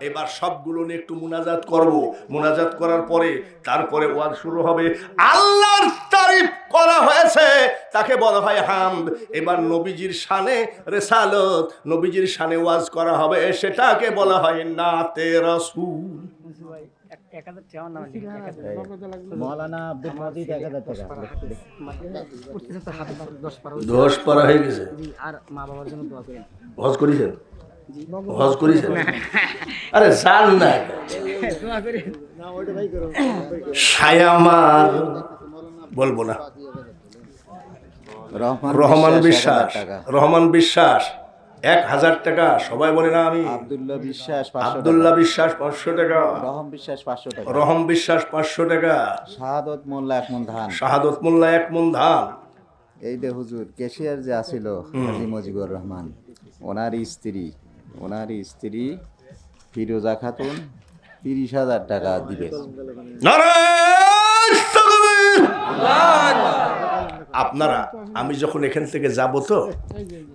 এবার সবগুলো নিয়ে একটু মুনাজাত করব। মুনাজাত করার পরে তারপরে ওয়াজ শুরু হবে। আল্লাহর তারিফ করা হয়েছে, তাকে বলা হয় হামদ। এবার নবীজির শানে রিসালত, নবীজির শানে ওয়াজ করা হবে, সেটাকে বলা হয় নাতে রাসূল। মাওলানা আব্দুল মজিদ 1000 টাকা। 10 পারা হয়ে গেছে। আর মা বাবার জন্য দোয়া করেন। হজ করেছেন? হজ করেছেন? আরে জান না সায়ামার বলবো না। রহমান বিশ্বাস, রহমান বিশ্বাস 1000 টাকা, সবাই বলে না আমি। আব্দুল্লাহ বিশ্বাস 500 টাকা। রহম বিশ্বাস 500 টাকা। রহম বিশ্বাস 500 টাকা। শাহাদত মোল্লা 1 মণ ধান। শাহাদত মোল্লা 1 মণ ধান। এই যে হুজুর ক্যাশিয়ার যে আছিল হাজী মুজিবুর রহমান, ওনার স্ত্রী ফিরোজা খাতুন 30,000 টাকা দিবেন। আপনারা, আমি যখন এখান থেকে যাব তো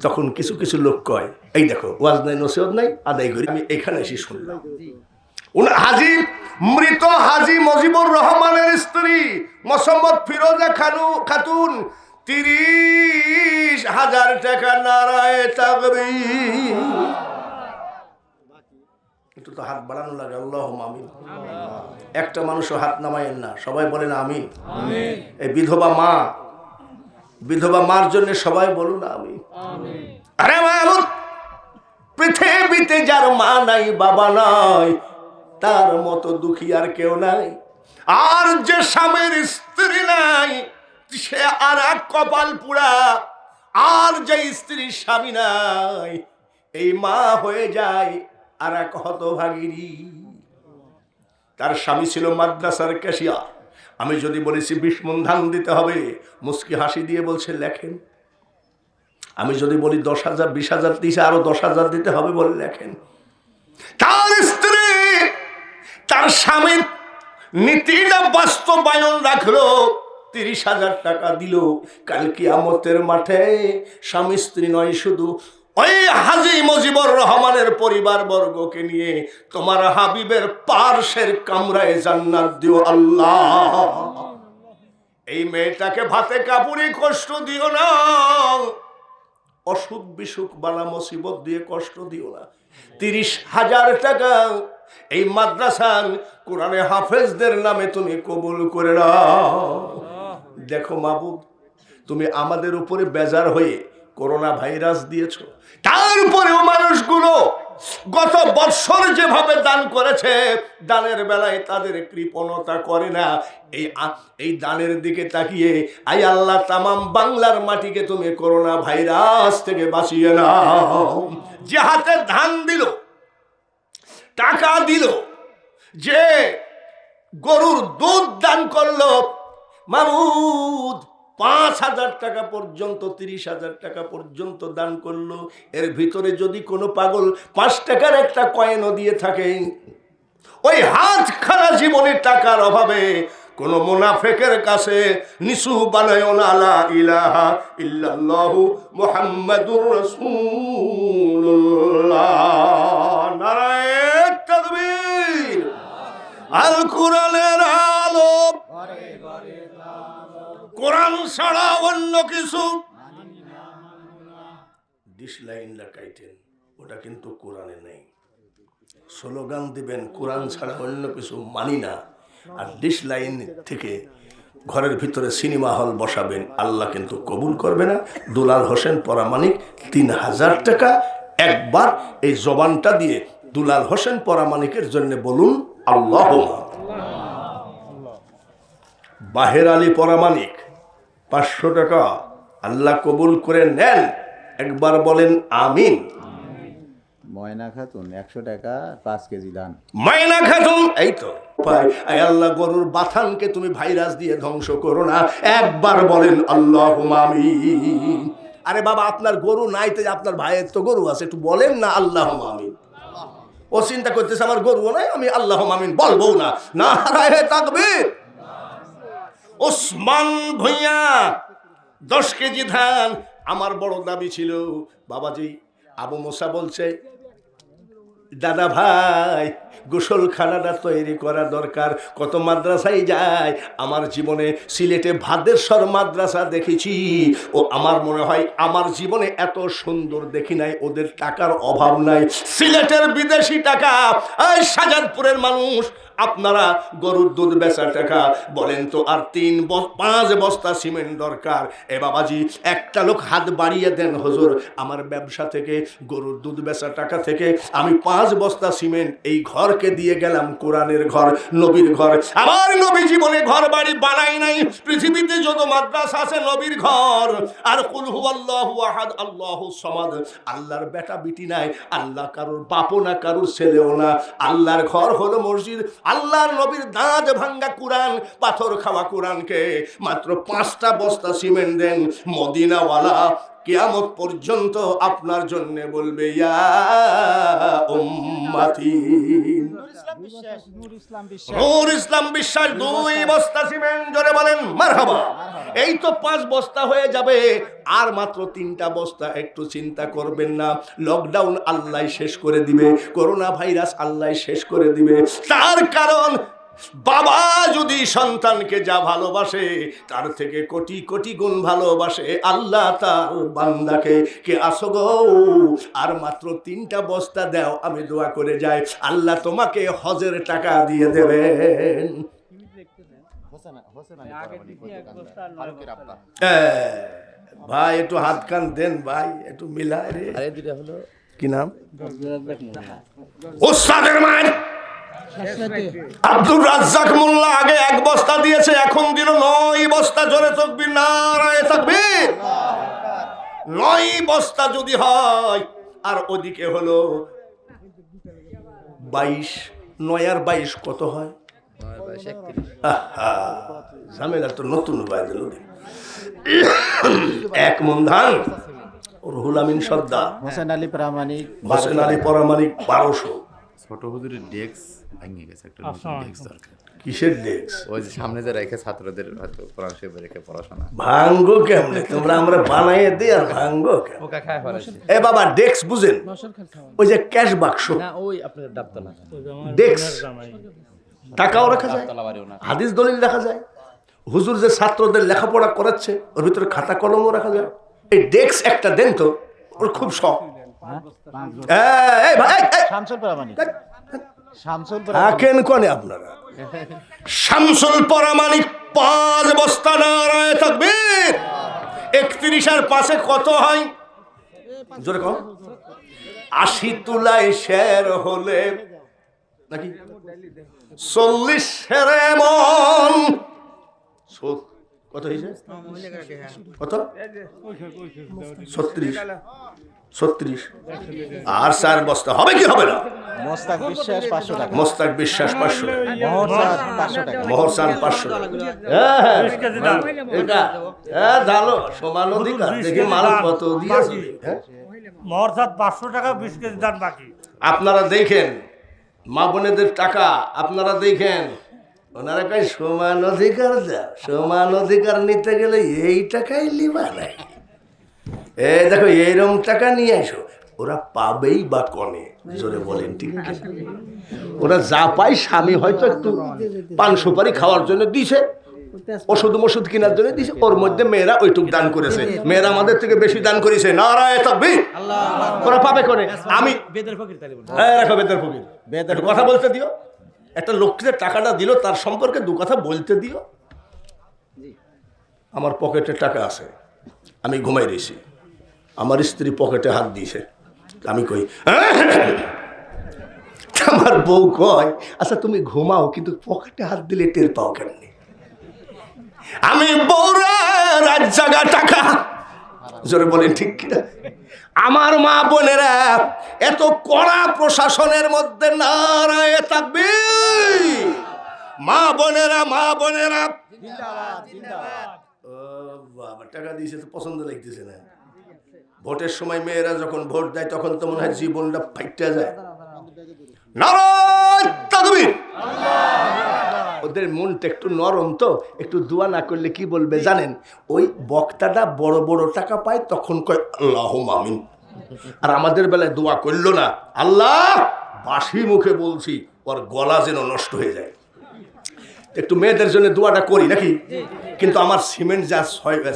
তখন কিছু কিছু লোক কয়, এই দেখো ওয়াজ নাই নসিহত নাই, আদায় করি। আমি এখানে এসে শুনলাম মৃত হাজী মজিবুর রহমানের স্ত্রী মোসাম্মদ ফিরোজা খাতুন 30,000 টাকা। নারায়ে তাকবীর। একটু তো হাত বাড়ানো লাগে। আল্লাহুম্মা আমিন। একটা মানুষও হাত নামায়েন না, সবাই বলেন আমিন। এই বিধবা মার জন্য সবাই বলুন আমিন। আরে মাহমুদ, পৃথিবীতে যার মা নাই বাবা নাই তার মতো দুঃখী আর কেউ নাই। আর যে স্বামীর স্ত্রী নাই সে আর এক কপাল পুরা। আর যে স্ত্রীর স্বামী নাই এই মা হয়ে যায় আর এক হতভাগিনী। তার স্বামী ছিল মাদ্রাসার ক্যাশিয়ার। আমি যদি বলেছি 20 মণ ধান দিতে হবে, মুস্কি হাসি দিয়ে বলছে লেখেন। আমি যদি বলি 10,000 20,000 দিছে আরো 10,000 দিতে হবে বলে লেখেন। তার স্ত্রী তার স্বামীর নীতিটা বাস্তবায়ন রাখলো, 30,000 টাকা দিল। কাল কিয়ামতের মাঠে স্বামী স্ত্রী নয়, শুধু ওই হাজী মজিবুর রহমানের পরিবার বর্গকে নিয়ে তোমার হাবিবের পার্শ্বের কামরায় জান্নাত দিও আল্লাহ। এই মেয়েটাকে ভাতে কাপড়ে কষ্ট দিও না, অসুখ বিসুখ বালা মুসিবত দিয়ে কষ্ট দিও না। 30,000 টাকা এই মাদ্রাসার কোরআনে হাফেজদের নামে তুমি কবুল করে নাও। দেখো মাবুদ, তুমি আমাদের উপরে বেজার হয়ে করোনা ভাইরাস দিয়েছো, তারপরেও মানুষগুলো গত বছর যেভাবে দান করেছে দানের বেলায় তাদের কৃপণতা করে না। এই দানের দিকে তাকিয়ে আই আল্লাহ তামাম বাংলার মাটিকে তুমি করোনা ভাইরাস থেকে বাঁচিয়ে নাও। যে হাতে ধান দিল, টাকা দিল, যে গরুর দুধ দান করলো, মাবুদ 5,000 টাকা পর্যন্ত 30,000 টাকা পর্যন্ত দান করলো, এর ভিতরে যদি কোনো পাগল 5 টাকার একটা কয়েনও দিয়ে থাকে, ওই হাত খানা জীবনের টাকার অভাবে কোন মুনাফিকের কাছে নিসু বানায় না লা ইলাহা ইল্লাল্লাহু মুহাম্মাদুর রাসূলুল্লাহ। নারায়ে তাকবীর। আল কোরআনের আলো, কোরআন ছাড়া অন্য কিছু ডিসলাইন লাগাইতেন, ওটা কিন্তু কোরআনে নেই। স্লোগান দিবেন কোরআন ছাড়া অন্য কিছু মানি না, আর ডিসলাইন থেকে ঘরের ভিতরে সিনেমা হল বসাবেন, আল্লাহ কিন্তু কবুল করবে না। দুলাল হোসেন পরামানিক 3,000 টাকা একবার এই জবানটা দিয়ে দুলাল হোসেন পরামানিকের জন্য বলুন আল্লাহুম্মা। বাহের আলী পরামানিক 500 টাকা, আল্লাহ কবুল করে নেন, একবার বলেন আমিন। ময়না খাতুন 100 টাকা 5 কেজি ধান। ময়না খাতুন, এই তো ভাই, আল্লাহ গরুর বাথানকে তুমি ভাইরাস দিয়ে ধ্বংস করো না, একবার বলেন আল্লাহুম্মা আমিন। আরে বাবা, আপনার গরু নাই তো আপনার ভাইয়ের তো গরু আছে, একটু বলেন না আল্লাহুম্মা আমিন। ও চিন্তা করতেছে আমার গরুও নাই, আমি আল্লাহুম্মা আমিন বলবো না। নারায়ে তাকবীর। ওসমান ভুঁইয়া 10 কেজি ধান। আমার বড় দাবি ছিল, বাবাজি আবু মুসা বলছে দাদা ভাই গোসলখানাটা তৈরি করা দরকার। কত মাদ্রাসায় যায়, আমার জীবনে সিলেটে ভাদেশ্বর মাদ্রাসা দেখেছি, ও আমার মনে হয় আমার জীবনে এত সুন্দর দেখি নাই। ওদের টাকার অভাব নাই, সিলেটের বিদেশি টাকা। এই শাহজাদপুরের মানুষ, আপনারা গরুর দুধ বেচা টাকা বলেন তো, আর 5 বস্তা সিমেন্ট দরকার। এ বাবাজি একটা লোক হাত বাড়িয়ে দেন, হুজুর আমার ব্যবসা থেকে গরুর দুধ বেচা টাকা থেকে আমি 5 বস্তা সিমেন্ট এই ঘরকে দিয়ে গেলাম, কোরআনের ঘর, নবীর ঘর। আমার নবী জীবনে ঘর বাড়ি বানাই নাই। পৃথিবীতে যত মাদ্রাসা আছে নবীর ঘর। আর কুল হুয়াল্লাহু আহাদ আল্লাহুস সামাদ, আল্লাহর বেটা বিটি নাই, আল্লাহ কারোর বাপও না কারোর ছেলেও না। আল্লাহর ঘর হলো মসজিদ। আল্লাহর নবীর দাঁত ভাঙ্গা কোরআন, পাথর খাওয়া কোরআনকে মাত্র 5টা বস্তা সিমেন্ট দেন, মদিনাওয়ালা কিয়ামত পর্যন্ত আপনার জন্য বলবে ইয়া উম্মতি। নূর ইসলাম বিশ্বাস 2 বস্তা সিমেন্ট, জোরে বলেন মারহাবা। এই তো 5 বস্তা হয়ে যাবে, আর মাত্র 3টা বস্তা। একটু চিন্তা করবেন না, লকডাউন আল্লাহ শেষ করে দিবে, করোনা ভাইরাস আল্লাহ শেষ করে দিবে। তার কারণ বাবা যদি সন্তানকে যা ভালোবাসে তার থেকে কোটি কোটি গুণ ভালোবাসে আল্লাহ তার বান্দাকে। কে আসো গো, আর মাত্র 3টা বস্তা দাও, আমি দোয়া করে যাই আল্লাহ তোমাকে হজের টাকা দিয়ে দেবেন। ভাই একটু হাত কান দেন ভাই, একটু মিলায় রে। কি নাম? ওস্তাদের মায়ের আব্দুর রাজ্জাক মোল্লা আগে 1 বস্তা দিয়েছে, এখন দিল 9 বস্তা। জোরে তাকবীর, নারায়ে তাকবীর। 9 বস্তা যদি হয়, আর ওদিকে হলো 22, 9 আর 22 কত হয়? ঝামেলা তো নতুন ভাই দিল। 1 মন ধান। রুহুল আমিন সর্দার, হোসেন আলী প্রামাণিক, 1200। ছোট হুজুরের ডেস্ক ভেঙে গেছে, একটা নতুন ডেস্ক দরকার। কিসের ডেস্ক? ওই যে সামনে যে রেখে ছাত্রদের হয়তো কোরআন শরীফ রেখে পড়াশোনা। ভাঙ্গো কেমনে তোমরা? আমরা বানাইয়ে দিই আর ভাঙ্গো কেমনে? পোকা খায় ফেলেছে। এ বাবা ডেস্ক বুঝেন? ওই যে ক্যাশ বাক্স, না ওই আপনাদের ডাবতলা ডেস্ক, টাকাও রাখা যায়, তলাবাড়িও না। হাদিস দলিল রাখা যায়, হুজুর যে ছাত্রদের লেখাপড়া করাচ্ছে ওর ভিতরে খাতা কলমও রাখা যায়। এই ডেস্ক একটা দেন তো, ওর খুব শখ। এই ভাই, শামসুল প্রামাণিক, শামসুল থাকেন কোনে আপনারা? শামসুল পরামানিক 5 বস্তা। নারায়ে তাকবীর। 31 আর 5 কত হয়? জোরে কম। 80 তুলায় শের হলে নাকি 40 সেরে মন। কত হয়েছে? কত? 36 আর 4 বস্তা হবে কি হবে না? মোস্তাক বিশ্বাস 500 টাকা, মোস্তাক বিশ্বাস 500 টাকা, মোহরসান 500 টাকা, মোহরসান 500 টাকা। এটা জানো সমান অধিকার দেখে মাল কত দিয়েছে। মহরসাদ 500 টাকা 20 কেজি ধান বাকি। আপনারা দেখেন মা বোনেদের টাকা, আপনারা দেখেন ওনারা কয় সমান অধিকার দাও। সমান অধিকার নিতে গেলে এই টাকাই লিবা নাই। দেখো এইরকম টাকা নিয়ে আসো, ওরা পাবেই বা কনে? জোরে বলেন ঠিক কি? ওরা যা পায়, স্বামী হয়তো একটু পান সুপারি খাওয়ার জন্য দিছে, ওষুধ কেনার জন্য দিছে, ওর মধ্যে মেয়েরা ওইটুক দান করেছে। মেয়েরা আমাদের থেকে বেশি দান করেছে। নারায়ে তাকবীর। ওরা পাবে কোনে? আমি রাখো বেদের ফকির, একটু কথা বলতে দিও। একটা লোককে টাকাটা দিল, তার সম্পর্কে 2 কথা বলতে দিও। আমার পকেটে টাকা আছে, আমি ঘুমাই রয়েছি, আমার স্ত্রী পকেটে হাত দিয়েছে, আমি কই আমার বউ কয় আচ্ছা তুমি ঘুমাও, কিন্তু পকেটে হাত দিলে টের পাও কেমনি? আমি বউরা রাত জাগা টাকা। জোরে বলেন ঠিক কিনা? আমার মা বোনেরা এত কড়া প্রশাসনের মধ্যে, নারায়ে তাকবীর। মা বোনেরা ও বাবা, টাকা দিয়েছে তো পছন্দ লাগতেছে না। ভোটের সময় মেয়েরা যখন ভোট দেয় তখন তো মনে হয় জীবনটা ফাইটা যায়। নারায়ে তাকবীর। ওদের মনটা একটু নরম তো, একটু দোয়া না করলে কি বলবে জানেন? ওই বক্তাটা বড় বড় টাকা পায়, তখন কয় আল্লাহুম্মা আমিন। আর আমাদের বেলায় দোয়া করলো না, আল্লাহ বাসি মুখে বলছি ওর গলা যেন নষ্ট হয়ে যায়। একটু মেয়েদের জন্য দোয়াটা করি নাকি? কিন্তু আমার সিমেন্ট যা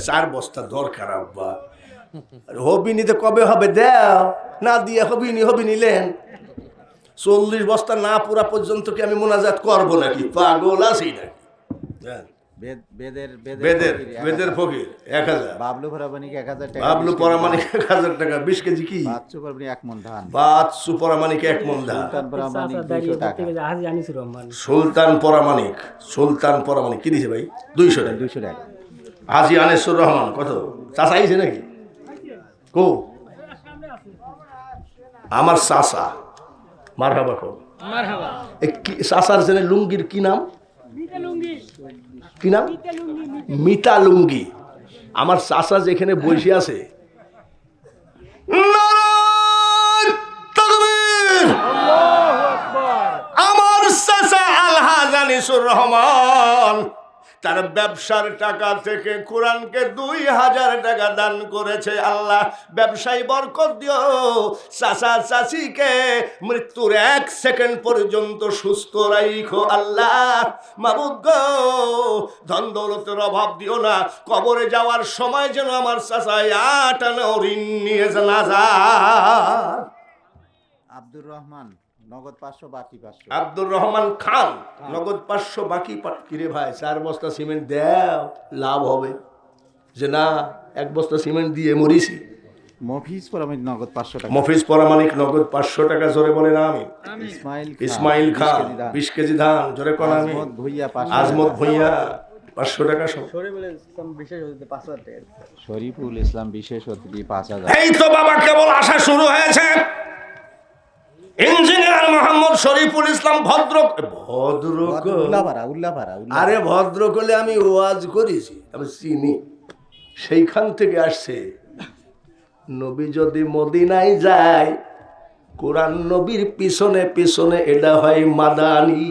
4 বস্তা দরকার আব্বা। হবিনিতে কবে হবে? দেও না দিয়ে হবি নিলেন। 40 বস্তা না পুরা পর্যন্ত কি আমি মোনাজাত করবো নাকি? পাগল আছি নাকি? বেদের ফকির 1000, বাবলু প্রামাণিক 1000 টাকা, বাবলু পরামানিক 1000 টাকা, 20 কেজি কি? বাচ্চু প্রামাণিক 1 মন ধান, বাচ্চু পরামানিক 1 মন ধান, সুলতান প্রামাণিক 200 টাকা, হাজি আনিসুর রহমান, সুলতান পরামানিক কি দিছে ভাই? 200 টাকা। 200 টাকা। হাজি আনিসুর রহমান কত? চাচা আইছে নাকি? কো আমার চাচা মারহাবা কো। মারহাবা। এই চাচার জন্য লুঙ্গির কি নাম? কি নাম? মিতা লুঙ্গি। আমার চাচা যেখানে বসে আছে, নারায়ে তাকবীর। আমার চাচা আলহাজ আনিসুর রহমান তার ব্যবসার টাকা থেকে কোরআনকে 2000 টাকা দান করেছে। আল্লাহ ব্যবসায়ী বরকত দিও, চাচা চাচিকে মৃত্যুর 1 সেকেন্ড পর্যন্ত সুস্থ রাখো আল্লাহ। মাবুদ গো, ধন দৌলতের অভাব দিও না, কবরে যাওয়ার সময় যেন আমার চাচা 8 আনা ঋণ নিয়ে না যায়। আব্দুর রহমান নগদ 500 বাকি 500। আব্দুর রহমান খান নগদ 500 বাকি কিরে ভাই 4 বস্তা সিমেন্ট দাও, লাভ হবে। যে না 1 বস্তা সিমেন্ট দিয়ে মরিছি। মফিজ পরামিত নগদ 500 টাকা। মফিজ পরামানিক নগদ 500 টাকা, জোরে বলে না আমি। ইসমাইল খান 20 কেজি ধান, জোরে কোন আমি। আজমত ভুইয়া 500। আজমত ভুইয়া 500 টাকা সব। শরীফুল ইসলাম বিশেষ অতিথি 5000। এই তো বাবা কেবল আসা শুরু হয়েছে। ইঞ্জিনিয়ার মোহাম্মদ শরীফুল ইসলাম ভদ্র উল্লাপাড়া। আরে ভদ্র করলে আমি ওয়াজ করেছি, আমি চিনি। সেইখান থেকে আসছে। নবী যদি মদিনায় যায়, কোরআন নবীর পিছনে পিছনে এটা হয় মাদানি।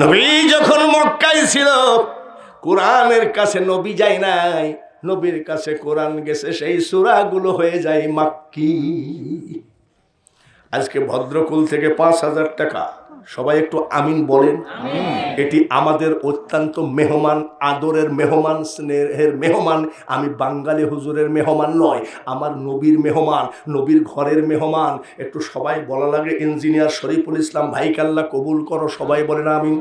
নবী যখন মক্কায় ছিল, কোরআনের কাছে নবী যায় নাই, নবীর কাছে কোরআন গেছে, সেই সূরাগুলো হয়ে যায় মাক্কি। আজকে ভদ্রকুল থেকে 5000 টাকা, সবাই একটু আমিন বলেন। এটি আমাদের অত্যন্ত মেহমান, আদরের মেহমান, স্নেহের মেহমান। আমি বাঙালি হুজুরের মেহমান নয়, আমার নবীর মেহমান, নবীর ঘরের মেহমান। একটু সবাই বলা লাগে ইঞ্জিনিয়ার শরীফুল ইসলাম ভাইকে আল্লাহ কবুল করো, সবাই বলেন আমিন।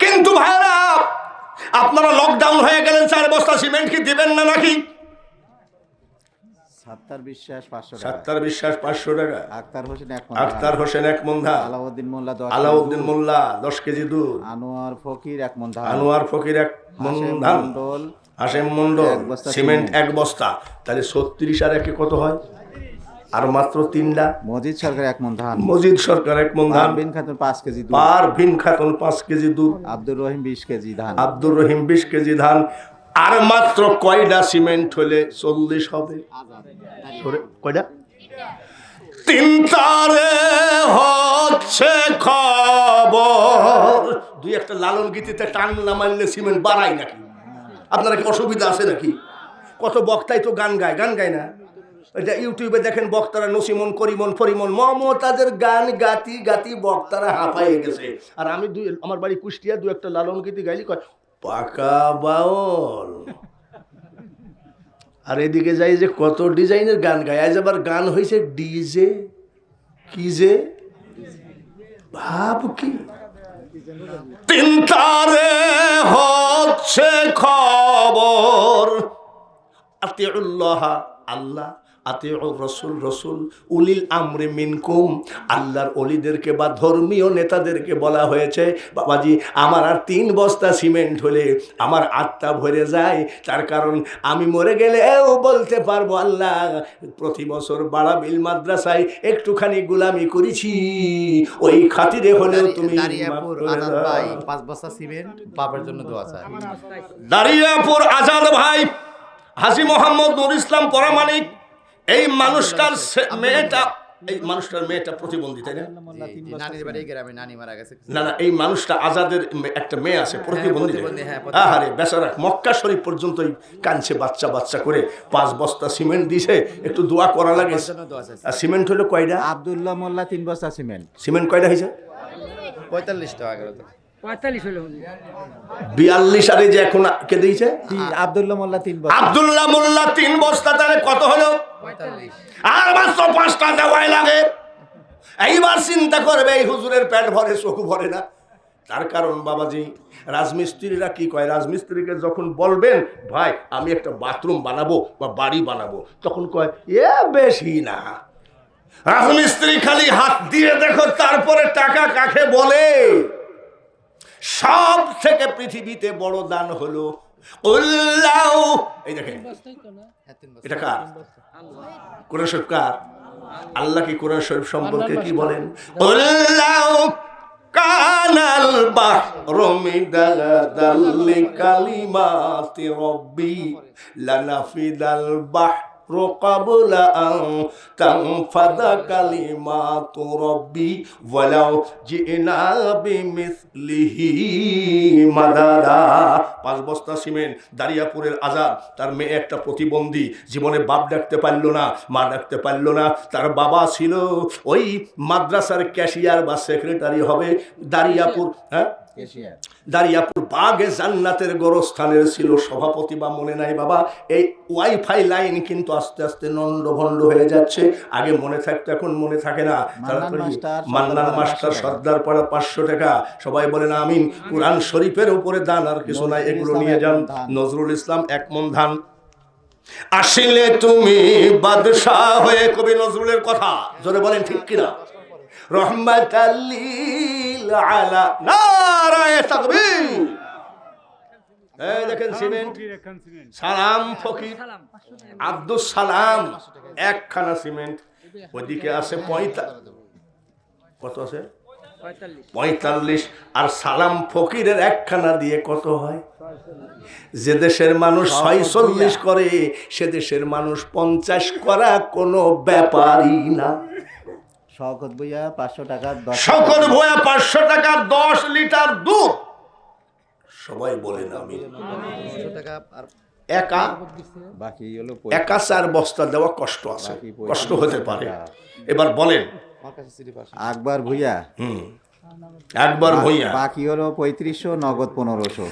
কিন্তু ভাইরা, আপনারা লকডাউন হয়ে গেলেন, 4 বস্তা সিমেন্ট কি দিবেন না নাকি? সাত্তার বিশ্বাস 500 টাকা। সাত্তার বিশ্বাস 500 টাকা। আক্তার হোসেন 1 মণ। আক্তার হোসেন 1 মণ ধান। আলাউদ্দিন মোল্লা 10। আলাউদ্দিন মোল্লা 10 কেজি দুধ। আনোয়ার ফকির 1 মণ ধান। আনোয়ার ফকির 1 মণ ধান। হাশেম মন্ডল সিমেন্ট 1 বস্তা। তাহলে 36 আর 1 কত হয়? আর মাত্র 3টা। মজিদ সরকার 1 মণ ধান। মজিদ সরকার 1 মণ ধান। পারভিন খাতুন 5 কেজি দুধ। পারভিন খাতুন 5 কেজি দুধ। আব্দুর রহিম 20 কেজি ধান। আব্দুর রহিম 20 কেজি ধান। আর মাত্র কয়টা সিমেন্ট হলে 40 হবে? কয়টা? 3 তারে হচ্ছে খবর। 2-1টা লালন গীতিতে টান না মারলে সিমেন্ট বাড়ায় নাকি? আপনারা কি অসুবিধা আছে নাকি? কত বক্তাই তো গান গায় না? এটা ইউটিউবে দেখেন, বক্তারা নসিমন, করিমন, ফরিমন, মমতাজের গান গাতি গাতি বক্তারা হাঁপাইয়ে গেছে। আর আমি আমার বাড়ি কুষ্টিয়া, 2-1টা লালন গীতি গাইলি কয় পাকা বাউল। আর এদিকে যাই যে কত ডিজাইনের গান গায়। আজ আবার গান হয়েছে ডিজে। কি যে ভাব কি? 3 তারে হচ্ছে খবর। আতিউল্লাহ আল্লাহ, আতিউর রাসূল রাসূল, উলিল আমরি মিনকুম। আল্লাহর ওলিদেরকে বা ধর্মীয় নেতাদেরকে বলা হয়েছে, বাবাজি আমার আর 3 বস্তা সিমেন্ট হলে আমার আত্মা ভরে যায়। তার কারণ আমি মরে গেলেও বলতে পারবো, আল্লাহ প্রতি বছর বাড়াবিল মাদ্রাসায় একটুখানি গোলামি করেছি, ওই খাতিরে হলেও তুমি। 5 বস্তা সিমেন্ট বাবার জন্য দোয়া চাই। দারিয়াপুর আজাদ ভাই হাজী মোহাম্মদ নুর ইসলাম পরামানিক, এই মানুষটার মেয়েটা প্রতিবন্ধী, তাই না? নানির বাড়ি গ্রামে নানি মারা গেছে। না, এই মানুষটা আজাদের একটা মেয়ে আছে প্রতিবন্ধী। হ্যাঁ, আরে বেচারা মক্কা শরীফ পর্যন্তই কাঁদছে, বাচ্চা করে 5 বস্তা সিমেন্ট দিছে। একটু দোয়া করা লাগে। আর সিমেন্ট হলো কয়টা? আব্দুল্লাহ মোল্লা 3 বস্তা সিমেন্ট। সিমেন্ট কয়টা হয়েছে? 45 টাকা গেল তো। 45 হলো 42 আরে যে এখন কে দিয়েছে? আব্দুল্লাহ মোল্লা 3 বস্তা। আব্দুল্লাহ মোল্লা 3 বস্তা, তাহলে কত হলো? 45। আর মাত্র 5টা দেওয়াই লাগে। এইবার চিন্তা করবে, এই হুজুরের পেট ভরে চোখ ভরে না। তার কারণ বাবাজি, রাজমিস্ত্রিরা কি কয়, রাজমিস্ত্রিকে যখন বলবেন ভাই আমি একটা বাথরুম বানাবো বা বাড়ি বানাবো, তখন কয় এ বেশি না। রাজমিস্ত্রি খালি হাত দিয়ে দেখো, তারপরে টাকা কাকে বলে। সব থেকে পৃথিবীতে বড় দান হলো উল্লাহ। এই দেখেন, এটা কার? কোরআন শরীফ কার? আল্লাহ কি কোরআন শরীফ সম্পর্কে কি বলেন? উল্লাহ কানাল বাহরু মিদাদাল লিকালিমাতি রাব্বি লানাফিদাল বাহরু قبل أن تنفذ كلمات ربي ولو جئنا بمثله مددا 5 বস্তা সিমেন্ট দারিয়াপুরের আজাদ, তার মেয়ে একটা প্রতিবন্ধী, জীবনে বাপ ডাকতে পারলো না, মা ডাকতে পারলো না। তার বাবা ছিল ওই মাদ্রাসার ক্যাশিয়ার বা সেক্রেটারি হবে দারিয়াপুর, হ্যাঁ দারিয়াপুর বাগে জান্নাতের গোরস্থানের ছিল সভাপতি, বা মনে নাই বাবা। এই ওয়াইফাই লাইন কিন্তু আস্তে আস্তে নন্ড ভন্ড হয়ে যাচ্ছে। আগে মনে থাকতো, এখন মনে থাকে না। মান্নান মাস্টার সর্দার পাড়া 500 টাকা, সবাই বলেন আমিন। কুরআন শরীফের উপরে দান আর কিছু নাই, এগুলো নিয়ে যান। নজরুল ইসলাম 1 মণ ধান। আসিলে তুমি বাদশাহ হয়ে, কবি নজরুলের কথা, জোরে বলেন ঠিক কিনা? রহমাতাল লিল আলা, নারায়ে তাকবীর। এই দেখেন সিমেন্ট, সালাম ফকির আব্দুস সালাম 1 খানা সিমেন্ট। ওইদিকে আছে কত আছে 45, আর সালাম ফকিরের 1 খানা দিয়ে কত হয়? যে দেশের মানুষ 46 করে, সে দেশের মানুষ 50 করা কোনো ব্যাপারই না। শওকত ভূঁইয়া 500 টাকা, শওকত ভূঁইয়া 500 টাকা 10 লিটার দুধ। সবাই বলেন আমি। একা বাকি হলো একা 4 বস্তা দেওয়া কষ্ট আছে, কষ্ট হতে পারে। এবার বলেন আকবর ভূঁইয়া, একবার ভূঁইয়া বাকি হলো 3500, নগদ 1500।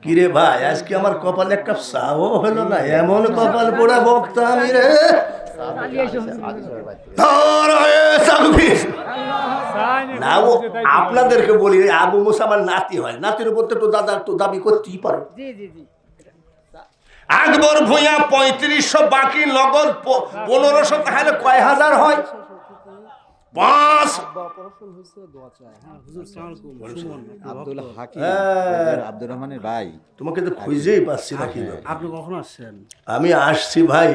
কিরে ভাই, আজকে আমার কপালে একটা চাও হলো না, এমন কপাল পোড়া বক্তা আমি রে। না, আপনাদেরকে বলি, আবু মুসা আমার নাতি হয়, নাতির উপর তো দাদা তো দাবি করতেই পারে। আকবর ভূঁইয়া 3500, বাকি নগদ 1500, তাহলে কয় হাজার হয়? 5। আব্দুল হাকিম, আব্দুর রহমানের ভাই। তোমাকে তো খুঁজেই পাচ্ছি না। কি আপনি কখন আসছেন? আমি আসছি ভাই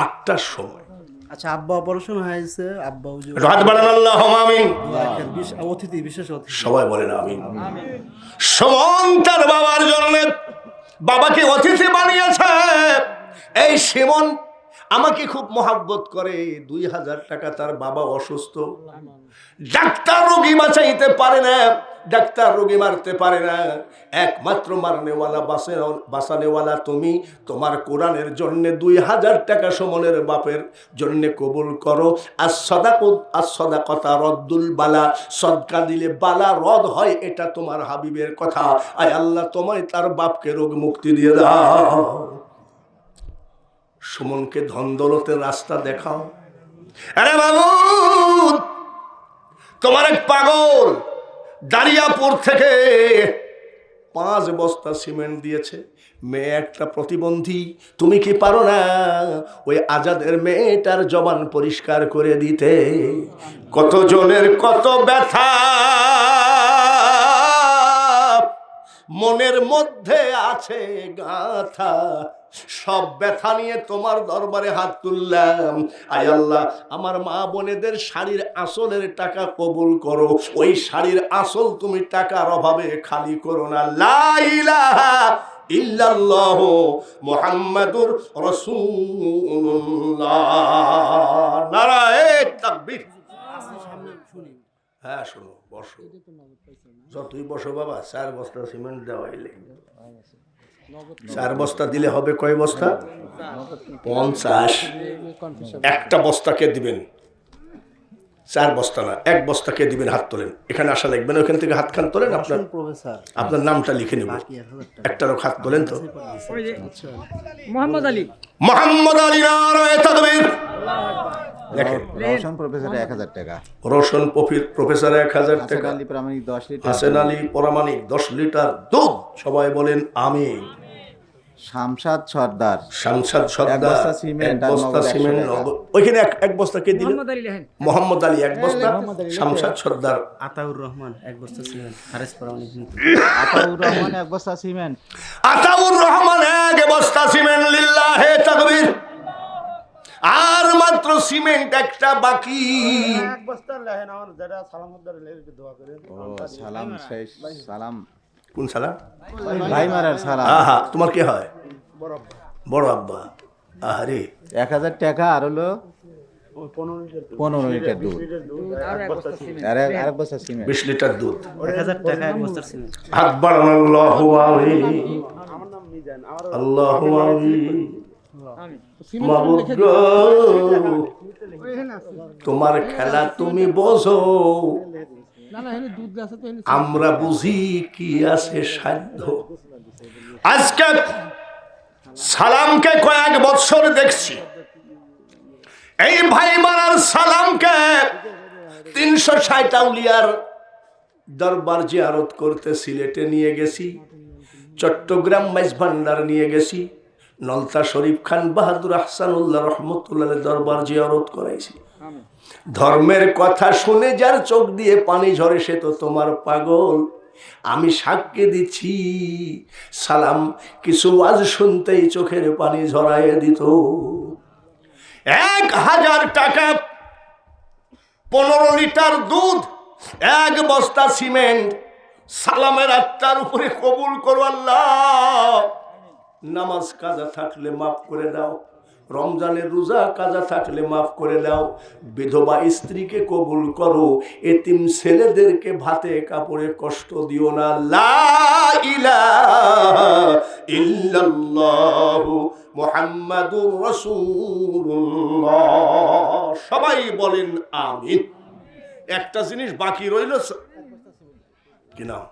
8টার সময়। আচ্ছা, আব্বা অপারেশন হয়েছে, আব্বা রাত বাড়ান আল্লাহুম্মা আমিন। অতিথি, বিশেষ অতিথি, সবাই বলেন আমিন। সুমন তার বাবার জন্য বাবাকে অতিথি বানিয়েছে। এই সুমন আমাকে খুব মহাব্বত করে। 2000 টাকা, তার বাবা অসুস্থ, ডাক্তার রোগী বাঁচাইতে পারে না, ডাক্তার রোগী মারতে পারে না, একমাত্র মারনেওয়ালা বাঁচানেওয়ালা তুমি। তোমার কোরআনের জন্য 2000 টাকা সুমনের বাপের জন্য কবুল করো। as-সাদাকাতা রদ্দুল বালা, সদকা দিলে বালা রদ হয়, এটা তোমার হাবিবের কথা। আয় আল্লাহ, তোমায় তার বাপকে রোগ মুক্তি দিয়ে দাও। সুমনকে ধন দৌলতের রাস্তা দেখাও। আরে বাবু, তোমার এক পাগল দারিয়াপুর থেকে 5 বস্তা সিমেন্ট দিয়েছে। মেয়ে একটা প্রতিবন্ধী, তুমি কি পারো না ওই আজাদের মেয়েটার জবান পরিষ্কার করে দিতে? কত জনের কত ব্যথা মনের মধ্যে আছে গাথা, সব ব্যথা নিয়ে তোমার দরবারে হাত তুললাম। আয় আল্লাহ, আমার মা বোনেদের শাড়ির আঁচলের টাকা কবুল করো। ওই শাড়ির আঁচল তুমি টাকার অভাবে খালি করো না। লা ইলাহা ইল্লাল্লাহ মুহাম্মাদুর রাসূলুল্লাহ। নারায়ে তাকবীর। হ্যাঁ শোনো, বসো, যতই বসো বাবা। 4 বস্তা সিমেন্ট দেওয়া হইলে 4 বস্তা দিলে হবে কয় বস্তা? 50। একটা বস্তাকে দিবেন, 4 বস্তা না, 1 বস্তাকে দিবেন। হাত তোলেন, এখানে আসা লাগবেন, ওইখান থেকে হাত খান তোলেন। আপনার নামটা লিখে নেব। একটারও হাত তোলেন তো। মোহাম্মদ আলী, মোহাম্মদ আলী, নারায়ে তাকবীর। দেখেন, রওশন প্রফেসর 1000 টাকা, রোশন প্রফেসর 1000 টাকা, আলী প্রামাণিক 10 লিটার, হাসান আলী প্রামাণিক 10 লিটার দুধ। সবাই বলেন আমিন। শামসাদ সর্দার, শামসাদ সর্দার 1 বস্তা সিমেন্ট, 1 বস্তা সিমেন্ট। ওইখানে এক বস্তা কে দিলেন? মোহাম্মদ আলী লেহেন, মোহাম্মদ আলী 1 বস্তা, শামসাদ সর্দার, আতাউর রহমান 1 বস্তা সিমেন্ট, হারেস পরামানিক, আতাউর রহমান 1 বস্তা সিমেন্ট, আতাউর রহমান 1 বস্তা সিমেন্ট। লিল্লাহে তাকবীর। আর মাত্র সিমেন্ট একটা বাকি। সালাম শেষ, সালাম কোন সালাম? ভাই মারার সালাম। আহা, তোমার কে হয়? বড় আব্বা, আরে 1000 টাকা আর হলো 15 লিটার দুধ আর এক বস্তা সিমেন্ট। 20 লিটার দুধ। 1000 টাকা এক বস্তার সিমেন্ট। হাত বাড়ান, আল্লাহু আমিন, আল্লাহু আমিন। মাবুদ গো, তোমার খেলা তুমি বোঝো, আমরা বুঝি কি আছে সাধ্য। আজকে সালামকে কয়েক বছর দেখছি, এই ভাই মারার সালামকে 360 আউলিয়ার দরবার জিয়ারত করতে সিলেটে নিয়ে গেছি, চট্টগ্রাম মাইজ ভান্ডার নিয়ে গেছি, নলতা শরীফ খান বাহাদুর আহসানুল্লাহ রহমতুল্লাহ দরবার জিয়ারত করাইছি। ধর্মের কথা শুনে যার চোখ দিয়ে পানি ঝরে সে তো তোমার পাগল। আমি সাক্ষী দিচ্ছি, সালাম কিছু ওয়াজ শুনতেই চোখের পানি ঝরাইয়ে দিত। 1000 টাকা, 15 লিটার দুধ, 1 বস্তা সিমেন্ট, সালামের আত্মার উপরে কবুল করো আল্লাহ। নামাজ কাজা থাকলে মাফ করে দাও, রমজানের রোজা কাজা থাকলে মাফ করে দাও, বিধবা স্ত্রীকে কবুল করো, এতিম ছেলেদেরকে ভাতে কাপড়ে কষ্ট দিও না। লা ইলাহা ইল্লাল্লাহু মুহাম্মাদুর রাসূলুল্লাহ। সবাই বলেন আমিন। একটা জিনিস বাকি রইল, কি নাম?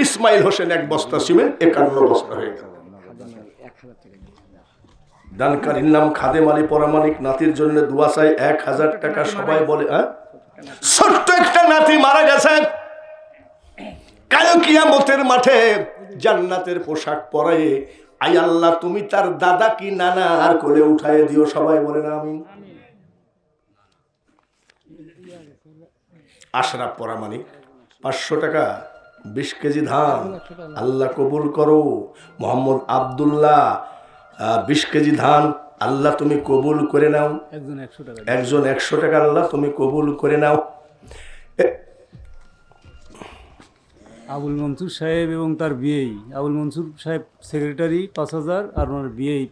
ইসমাইল হোসেন 1 বস্তা সিমেন্ট 51 বস্তা হয়ে গেল। দানকারীর নাম খাদেম আলী পরামানিক, নাতির জন্য দোয়া চাই 1000 টাকা। সবাই বলে ছোট্ট একটা নাতি মারা গেছে, কাল কিয়ামতের মাঠে জান্নাতের পোশাক পরায়ে আই আল্লাহ তুমি তার দাদা কি নানা আর কোলে উঠায় দিও। সবাই বলেন আমিন। আশরাফ পরামানিক 500 টাকা, 20 কেজি ধান আল্লাহ কবুল করো। মোহাম্মদ আব্দুল্লাহ 20 কেজি ধান আল্লাহ তুমি কবুল করে নাও। একজন 100 টাকা আল্লাহ তুমি কবুল করে নাও। আবুল মনসুর সাহেব এবং তার বিয়েই, আবুল মনসুর সাহেব সেক্রেটারি 5000 আর ওনার বিয়েই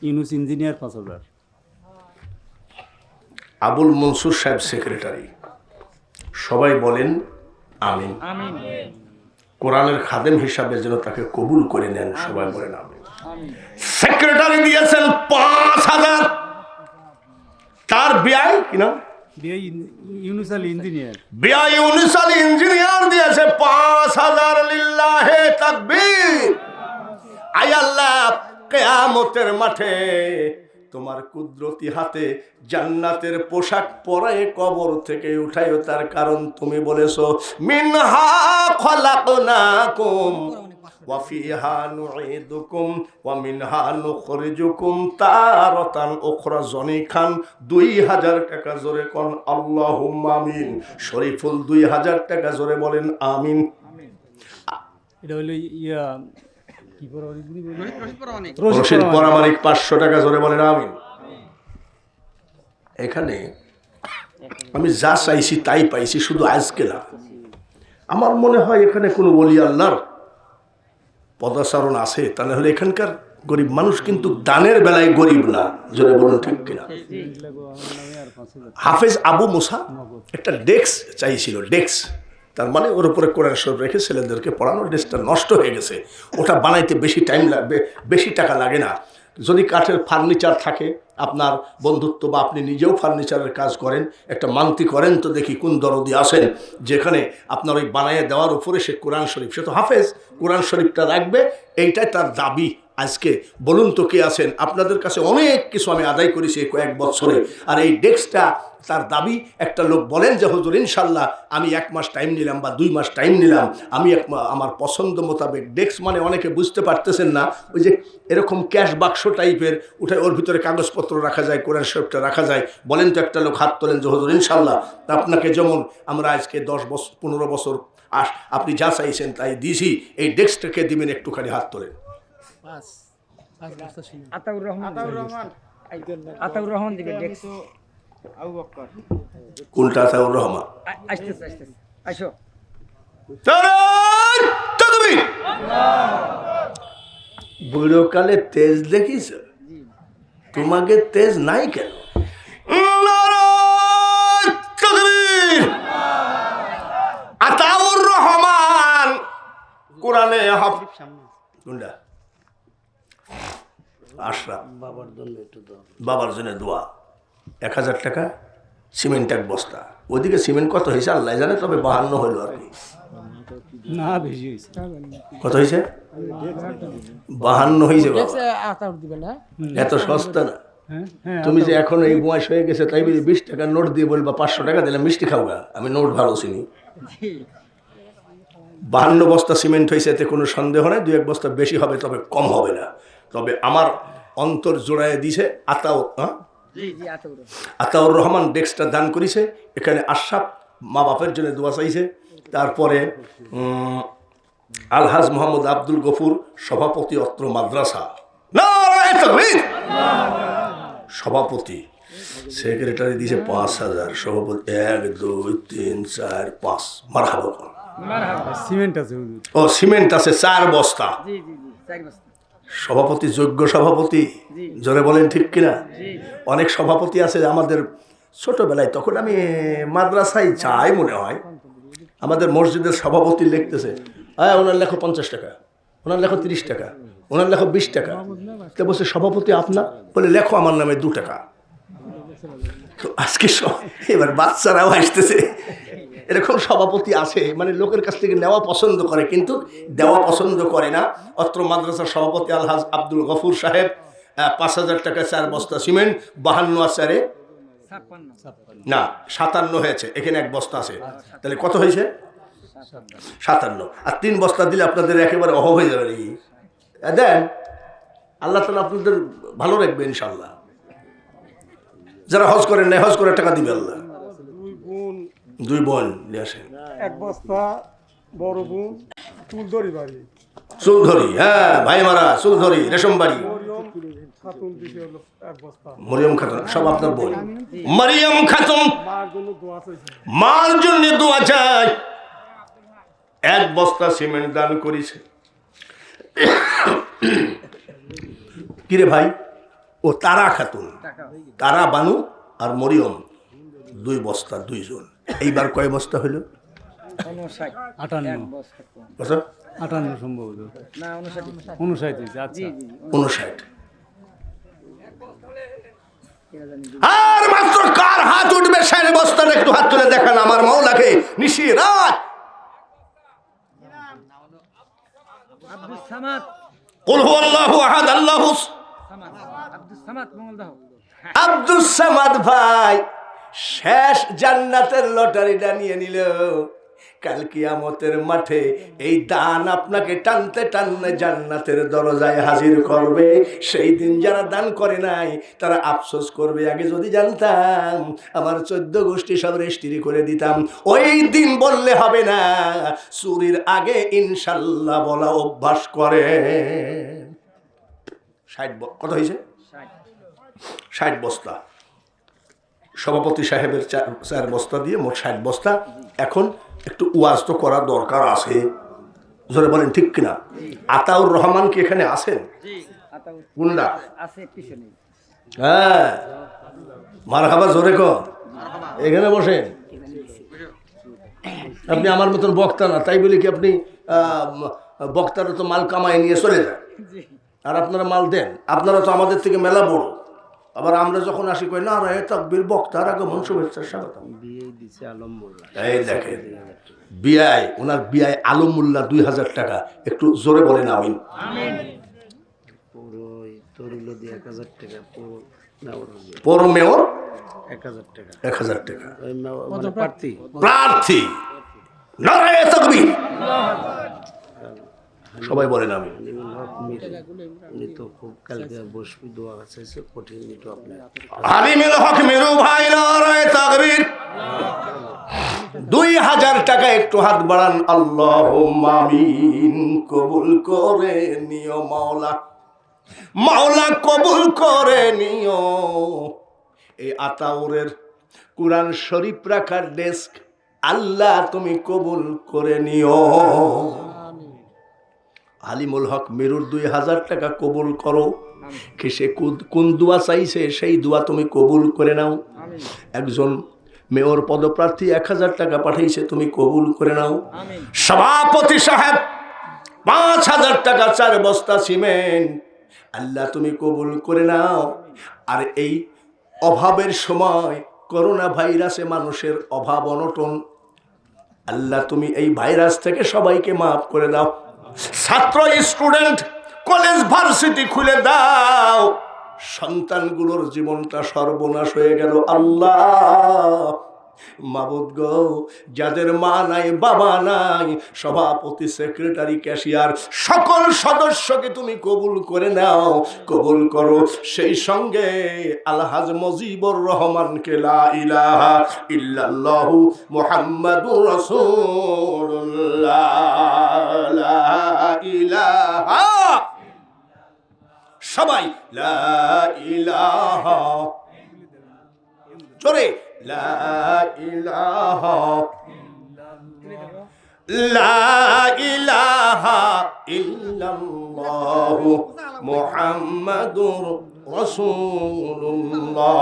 ইউনুস ইঞ্জিনিয়ার 5000। আবুল মনসুর সাহেব সেক্রেটারি, সবাই বলেন আমিন। কোরআনের খাদেম হিসাবে যেন তাকে কবুল করে নেন, সবাই বলেন আমিন। সেক্রেটারি দিয়েছেন 5000, তার বিআই কি নাম? বিয়ে ইউনুস আলী ইঞ্জিনিয়ার। বিআই ইউনুস আলী ইঞ্জিনিয়ার দিয়েছে 5000। লিল্লাহে তাকবীর। আয় আল্লাহ, কিয়ামতের মাঠে তোমার কুদরতি হাতে জান্নাতের পোশাক পরায়ে কবর থেকে উঠাইও, তার কারণ তুমি বলেছো মিনহা খলাকনাকুম ওয়া ফিহা নুঈদুকুম ওয়া মিনহা নুখরিজুকুম তারাতান উখরা। জনি খান 2000 টাকা জোরে কোন আল্লাহুম্মা আমিন। শরীফুল 2000 টাকা জোরে বলেন আমিন। এটা হলো ইয়া কি রশিদ পরামানিক 500 টাকা জোরে বলেন আমিন। এখানে আমি যা চাইছি তাই পাইছি, শুধু আজকে না। আমার মনে হয় এখানে কোনো ওলি আল্লাহর পদাচারণ আছে, তাহলে হলে এখানকার গরিব মানুষ কিন্তু দানের বেলায় গরিব না, জোরে বলুন ঠিক কিনা? হাফেজ আবু মুসা একটা ডেস্ক চাইছিল, ডেস্ক, তার মানে ওর উপরে কোরআন শরীফ রেখে ছেলেদেরকে পড়ানোর ডেস্কটা নষ্ট হয়ে গেছে। ওটা বানাইতে বেশি টাইম লাগবে, বেশি টাকা লাগে না। যদি কাঠের ফার্নিচার থাকে, আপনার বন্ধুত্ব বা আপনি নিজেও ফার্নিচারের কাজ করেন, একটা মান্তি করেন তো দেখি কোন দরদি আসেন, যেখানে আপনার ওই বানাইয়ে দেওয়ার উপরে সে কোরআন শরীফ, সে তো হাফেজ, কোরআন শরীফটা রাখবে, এইটাই তার দাবি। আজকে বলুন তো কে আছেন? আপনাদের কাছে অনেক কিছু আমি আদায় করেছি এই কয়েক বছরে, আর এই ডেস্কটা তার দাবি। একটা লোক বলেন যে হুজুর ইনশাল্লাহ আমি 1 মাস টাইম নিলাম বা 2 মাস টাইম নিলাম, আমি আমার পছন্দ মোতাবেক। ডেস্ক মানে অনেকে বুঝতে পারতেছেন না, ওই যে এরকম ক্যাশ বাক্স টাইপের, উঠে ওর ভিতরে কাগজপত্র রাখা যায়, কোরআন শরীফটা রাখা যায়। বলেন তো একটা লোক হাত তোলেন যে হুজুর ইনশাল্লাহ আপনাকে যেমন আমরা আজকে 10 বছর 15 বছর আপনি যা চাইছেন তাই দিয়েছি, এই ডেস্কটাকে দিবেন, একটুখানি হাত তোলেন। আতাউর রহমান দিবে ডেক্স। কোনটা? আতাউর রহমান। আসতেছে আসো। বুড়োকালে তেজ দেখিস, তোমাকে তেজ নাই কেন? নারায়ে তাকবীর। আতাউর রহমান কোরআনে হাফিজ কোনটা? আশরাফ বাবার জন্য দোয়া 1000 টাকা সিমেন্ট এক বস্তা। ওইদিকে সিমেন্ট কত হয়েছে আল্লাহ জানে, তবে 52 হইল আর কি। না বেশি হয়েছে। কত হয়েছে? 52 হয়েছে বাবা। আতাউর দিবেন না এত সস্তা না। হ্যাঁ হ্যাঁ তুমি যে এখন এই বয়স হয়ে গেছে তাই বলে 20 টাকার নোট দিয়ে বলবা 500 টাকা দিলে মিষ্টি খাওগা। আমি নোট ভালো চিনি। 52 বস্তা সিমেন্ট হয়েছে, এতে কোনো সন্দেহ নেই। 2-1 বস্তা বেশি হবে, তবে কম হবে না। তবে আমার অন্তর জোড়ায় দিছে আতাউর রহমান ডেস্কটা দান করেছে। এখানে আশরাফ মা বাপের জন্য দোয়া চাইছে। তারপরে আলহাজ মোহাম্মদ আব্দুল গফুর সভাপতি অত্র মাদ্রাসা, নারায়ে তাকবীর। সভাপতি সেক্রেটারি দিয়েছে 5000, সভাপতি 1 2 3 4 5 মারহাবা। সিমেন্ট আছে হুজুর। ও সিমেন্ট আছে 4 বস্তা। জি জি জি 4 বস্তা। সভাপতি যোগ্য সভাপতি, জোরে বলেন ঠিক কিনা? অনেক সভাপতি আছে আমাদের ছোটবেলায়, তখন আমি মাদ্রাসায় যাই মনে হয়, আমাদের মসজিদের সভাপতি লিখতেছে, ওনার লেখো 50 টাকা, ওনার লেখো 30 টাকা, ওনার লেখো 20 টাকা। তো বলছে সভাপতি আপনার? বলে লেখো আমার নামে 2 টাকা। তো আজকে এবার বাচ্চারাও আসতেছে, এরকম সভাপতি আছে, মানে লোকের কাছ থেকে নেওয়া পছন্দ করে কিন্তু দেওয়া পছন্দ করে না। অত্র মাদ্রাসার সভাপতি আলহাজ আব্দুল গফুর সাহেব 5000 টাকা 4 বস্তা সিমেন্ট, 52 আর 4 না 57 হয়েছে। এখানে 1 বস্তা আছে, তাহলে কত হয়েছে? 57। আর 3 বস্তা দিলে আপনাদের একেবারে অভাব হয়ে যাবে নাকি? দেন, আল্লাহ তাআলা আপনাদের ভালো রাখবে ইনশাল্লাহ। যারা হজ করেন না, হজ করে টাকা দিবে আল্লাহ। 2 বোন নিয়ে আসেন। 1 বস্তা বড় বোন চুলধরি বাড়ি, চুলধরি, হ্যাঁ ভাই মারা চুলধরি রেশম বাড়ি, খাতুন দিছে হলো 1 বস্তা। মরিয়ম খাতুন সব আপনার বোন। মরিয়ম খাতুন মার জন্য দোয়া চাইছে। মার জন্য দোয়া চাই। 1 বস্তা সিমেন্ট দান করেছে। কিরে ভাই? ও তারা খাতুন, তারা বানু আর মরিয়ম 2 বস্তা 2 জন। এইবার কয় বস্তা হইল? 58 কত? 58 সম্ভবত না 59 59 হয়েছে। আচ্ছা 59। আর মাত্র কার হাত উঠবে 6 বস্তার? একটু হাত তুলে দেখান আমার মাওলাকে। নিশি রাত আব্দুস সামাদ, কুল হুয়াল্লাহু আহাদ আল্লাহুস সামাদ, আব্দুস সামাদ মঙ্গলদহ। আব্দুস সামাদ ভাই শেষ জান্নাতের লটারিটা নিয়ে নিল। কাল কিয়ামতের মাঠে এই দান আপনাকে টানতে টানতে জান্নাতের দরজায় হাজির করবে। সেই দিন যারা দান করে নাই তারা আফসোস করবে, আগে যদি জানতাম আমার 14 গোষ্ঠী সব রেস্টিরি করে দিতাম। ওই দিন বললে হবে না, চুরির আগে ইনশাল্লাহ বলা অভ্যাস করে। 60 কত হয়েছে? 60 বস্তা। সভাপতি সাহেবের 4 বস্তা দিয়ে মোট 60 বস্তা। এখন একটু ওয়াজ তো করা দরকার আছে, জোরে বলেন ঠিক কিনা? আতাউর রহমান কি এখানে আছেন? কোনটা আছে পিছনে? হ্যাঁ, মারহাবা, জোরে কর। এখানে বসেন। আপনি আমার মতন বক্তা না, তাই বলি কি আপনি বক্তারা তো মাল কামায় নিয়ে চলে যায়, আর আপনারা মাল দেন। আপনারা তো আমাদের থেকে মেলা বড়। আবার আমরা যখন আসি কই নারায়ে তাকবীর, বক্তার আগমন শুভেচ্ছার স্বাগতম। এই দেখেন বিআই, ওনার বিআই আলমুল্লাহ 2000 টাকা। একটু জোরে বলেন আমিন। পৌর মেয়র 1000 টাকা। প্রার্থী নারায়ে তাকবীর, সবাই বলেন আমিন। আলিমুল হক মেরু ভাই নারায়ে তাকবীর। 2000 টাকা। একটু হাত বাড়ান। আল্লাহুম্মা আমিন। কবুল করে নিও মাওলা, মাওলা কবুল করে নিও। এই আতাউরের কুরআন শরীফ রাখার ডেস্ক আল্লাহ তুমি কবুল করে নিও। আলিমুল হক মেরুর 2000 টাকা কবুল করো। সে কোন দোয়া চাইছে সেই দোয়া তুমি কবুল করে নাও। একজন মেয়র পদপ্রার্থী 1000 টাকা পাঠাইছে, তুমি কবুল করে নাও। সভাপতি সাহেব 5000 টাকা 4 বস্তা সিমেন্ট, আল্লাহ তুমি কবুল করে নাও। আর এই অভাবের সময় করোনা ভাইরাসে মানুষের অভাব অনটন, আল্লাহ তুমি এই ভাইরাস থেকে সবাইকে মাফ করে দাও। ছাত্র স্টুডেন্ট কলেজ ভার্সিটি খুলে দাও, সন্তানগুলোর জীবনটা সর্বনাশ হয়ে গেল। আল্লাহ মাবুদ গো, যাদের মা নাই বাবা নাই, সভাপতি সেক্রেটারি ক্যাশিয়ার সকল সদস্যকে তুমি কবুল করে নাও, কবুল করো। সেই সঙ্গে আলহাজ মুজিবুর রহমানকে লা ইলাহা ইল্লাল্লাহু মুহাম্মাদুর রাসূলুল্লাহ, লা ইলাহা, সবাই লা ইলাহা, জোরে লা ইলাহা, লা ইলাহা ইল্লাল্লাহু মুহাম্মাদুর রাসূলুল্লাহ।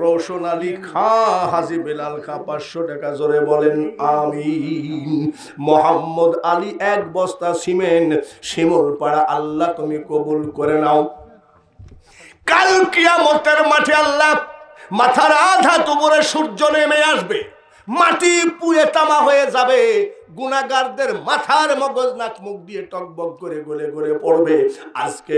রোশন আলী খা, হাজী বেলাল খা 500 টাকা, জোরে বলেন আমিন। মোহাম্মদ আলী 1 বস্তা সিমেন্ট, শিমুলপাড়া, আল্লাহ তুমি কবুল করে নাও। কাল কিয়ামতের মাঠে আল্লাহ মাথার আধা তুবরে সূর্য নেমে আসবে, মাটি পুড়ে তামা হয়ে যাবে, গুনাহগারদের মাথার মগজ নাক মুখ দিয়ে টকবক করে গলে গলে পড়বে। আজকে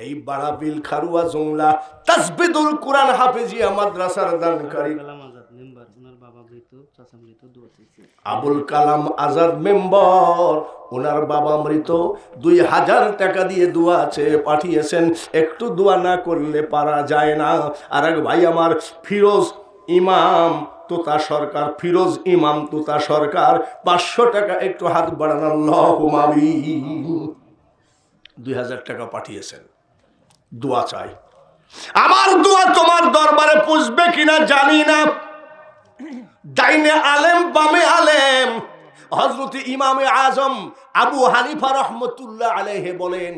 এই বাড়াবিল খারুয়া জংলা তাসবিদুল কোরআন হাফেজিয়া মাদ্রাসার দানকারী আবুল কালাম আজাদ মেম্বার, ওনার বাবা মৃত, 2000 টাকা দিয়ে দোয়া আছে পাঠিয়েছেন। একটু দোয়া না করলে পারা যায় না। আর এক ভাই আমার ফিরোজ ইমাম তোতা সরকার, ফিরোজ ইমাম তোতা সরকার 500 টাকা, একটু হাত বাড়ান, আল্লাহুম্মা আমিন। 2000 টাকা পাঠিয়েছেন, দোয়া চাই। আমার দোয়া তোমার দরবারে পুষবে কিনা জানি না। ডাইনে আলেম বামে আলেম, হযরত ইমামে আজম আবু হানিফা রহমতুল্লাহ আলাইহি বলেন,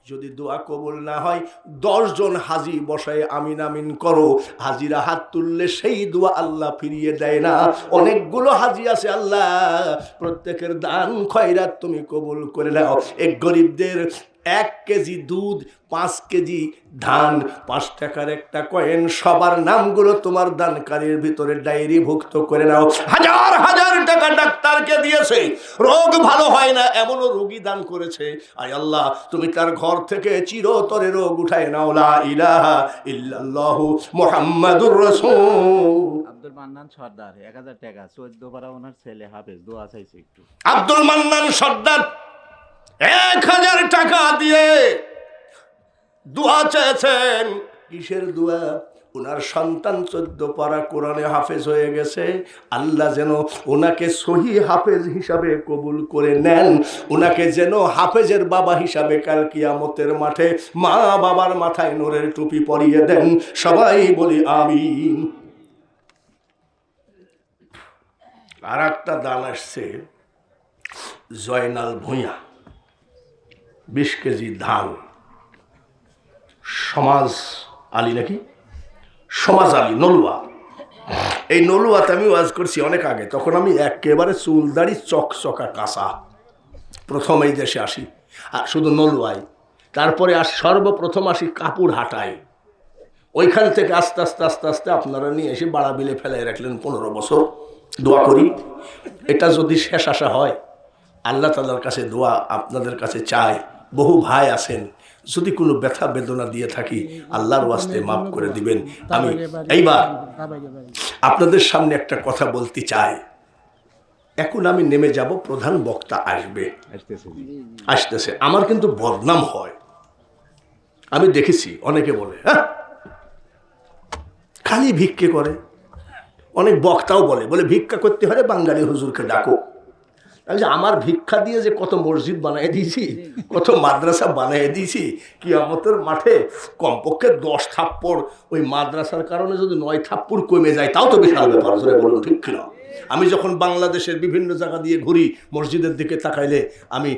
যদি দোয়া কবুল না হয় 10 জন হাজি বসায় আমিন আমিন করো। হাজিরা হাত তুললে সেই দোয়া আল্লাহ ফিরিয়ে দেয় না। অনেকগুলো হাজি আছে, আল্লাহ প্রত্যেকের দান খয়রাত তুমি কবুল করে নাও। এক গরিবদের 1 কেজি দুধ, 5 কেজি ধান, 5 টাকার একটা কয়েন, সবার নামগুলো তোমার দানকারীর ভিতরে ডায়েরিভুক্ত করে নাও। হাজার হাজার টাকা ডাক্তারকে দিয়েছে, রোগ ভালো হয় না, এমনও রোগী দান করেছে। আয় আল্লাহ তুমি তার ঘর থেকে চিরতরে রোগ উঠায় নাও। লা ইলাহা ইল্লাল্লাহু মুহাম্মাদুর রাসূল। আব্দুল মান্নান সর্দার 1000 টাকা, 14 পারা ওনার ছেলে হাফেজ, দোয়া চাইছে একটু। আব্দুল মান্নান সর্দার 1000 টাকা দিয়ে দোয়া চেয়েছেন। কিসের দোয়া? ওনার সন্তান 14 পারা কোরআনে হাফেজ হয়ে গেছে, আল্লাহ যেন ওনাকে সহি হাফেজ হিসাবে কবুল করে নেন। ওনাকে যেন হাফেজের বাবা হিসাবে কাল কিয়ামতের মাঠে মা বাবার মাথায় নূরের টুপি পরিয়ে দেন। সবাই বলি আমিন। আর একটা দান আসছে, জয়নাল ভূঁইয়া 20 কেজি ধান, সমাজ আলী নাকি, সমাজ আলী নলুয়া। এই নলুয়াতে আমি ওয়াজ করছি অনেক আগে, তখন আমি একেবারে চুলদাড়ি চকচকা কাঁচা, প্রথম এই দেশে আসি আর শুধু নলুয়ায়, তারপরে সর্বপ্রথম আসি কাপুর হাটায়। ওইখান থেকে আস্তে আস্তে আস্তে আস্তে আপনারা নিয়ে এসে বাড়াবিলে ফেলাই রাখলেন 15 বছর। দোয়া করি এটা যদি শেষ আসা হয়, আল্লাহ তাআলার কাছে দোয়া আপনাদের কাছে চাই। বহু ভাই আছেন, যদি কোনো ব্যথা বেদনা দিয়ে থাকি আল্লাহর ওয়াস্তে মাফ করে দিবেন। আমি এইবার আপনাদের সামনে একটা কথা বলতে চাই। এখন আমি নেমে যাব, প্রধান বক্তা আসতেছে। আমার কিন্তু বদনাম হয়, আমি দেখেছি। অনেকে বলে হ্যাঁ খালি ভিক্ষে করে, অনেক বক্তাও বলে ভিক্ষা করতে হলে বাঙালি হুজুরকে ডাকো। আমার ভিক্ষা দিয়ে যে কত মসজিদ বানিয়ে দিয়েছি, কত মাদ্রাসা বানিয়ে দিয়েছি, কিয়ামতের মাঠে কমপক্ষে 10 থাপ্পড় ওই মাদ্রাসার কারণে যদি 9 থাপ্পড় কমে যায় তাও তো বিশাল ব্যাপার। জোরে বলুন ঠিক কিনা? আমি যখন বাংলাদেশের বিভিন্ন জায়গা দিয়ে ঘুরি, মসজিদের দিকে তাকাইলে আমি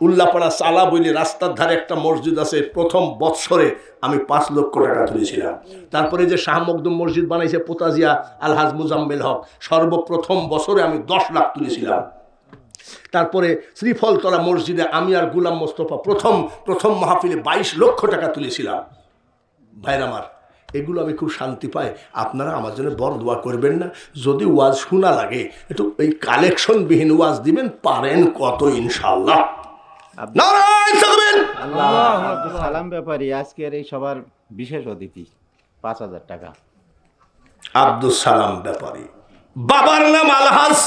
উল্লাপাড়া চালা বইলে রাস্তার ধারে একটা মসজিদ আছে, প্রথম বৎসরে আমি 5 লক্ষ টাকা তুলেছিলাম। তারপরে যে শাহ মখদুম মসজিদ বানাইছে পোতাজিয়া আলহাজ মুজাম্মেল হক, সর্বপ্রথম বছরে আমি 10 লাখ তুলেছিলাম। তারপরে শ্রীফলতলা মসজিদে আমি আর গুলাম মোস্তফা প্রথম মাহফিলে 22 লক্ষ টাকা তুলেছিলাম। ভাইরা আমার, এগুলো আমি খুব শান্তি পাই। আপনারা আমার জন্য বড় দোয়া করবেন না? যদি ওয়াজ শোনা লাগে একটু এই কালেকশনবিহীন ওয়াজ দিবেন, পারেন কত ইনশাআল্লাহ। নারায়ণ তাকবীর। আব্দুল সালাম ব্যাপারী আজকের এই সবার বিশেষ অতিথি, 5,000 টাকা। আব্দুল সালাম ব্যাপারী, বাবার নাম আলহাজ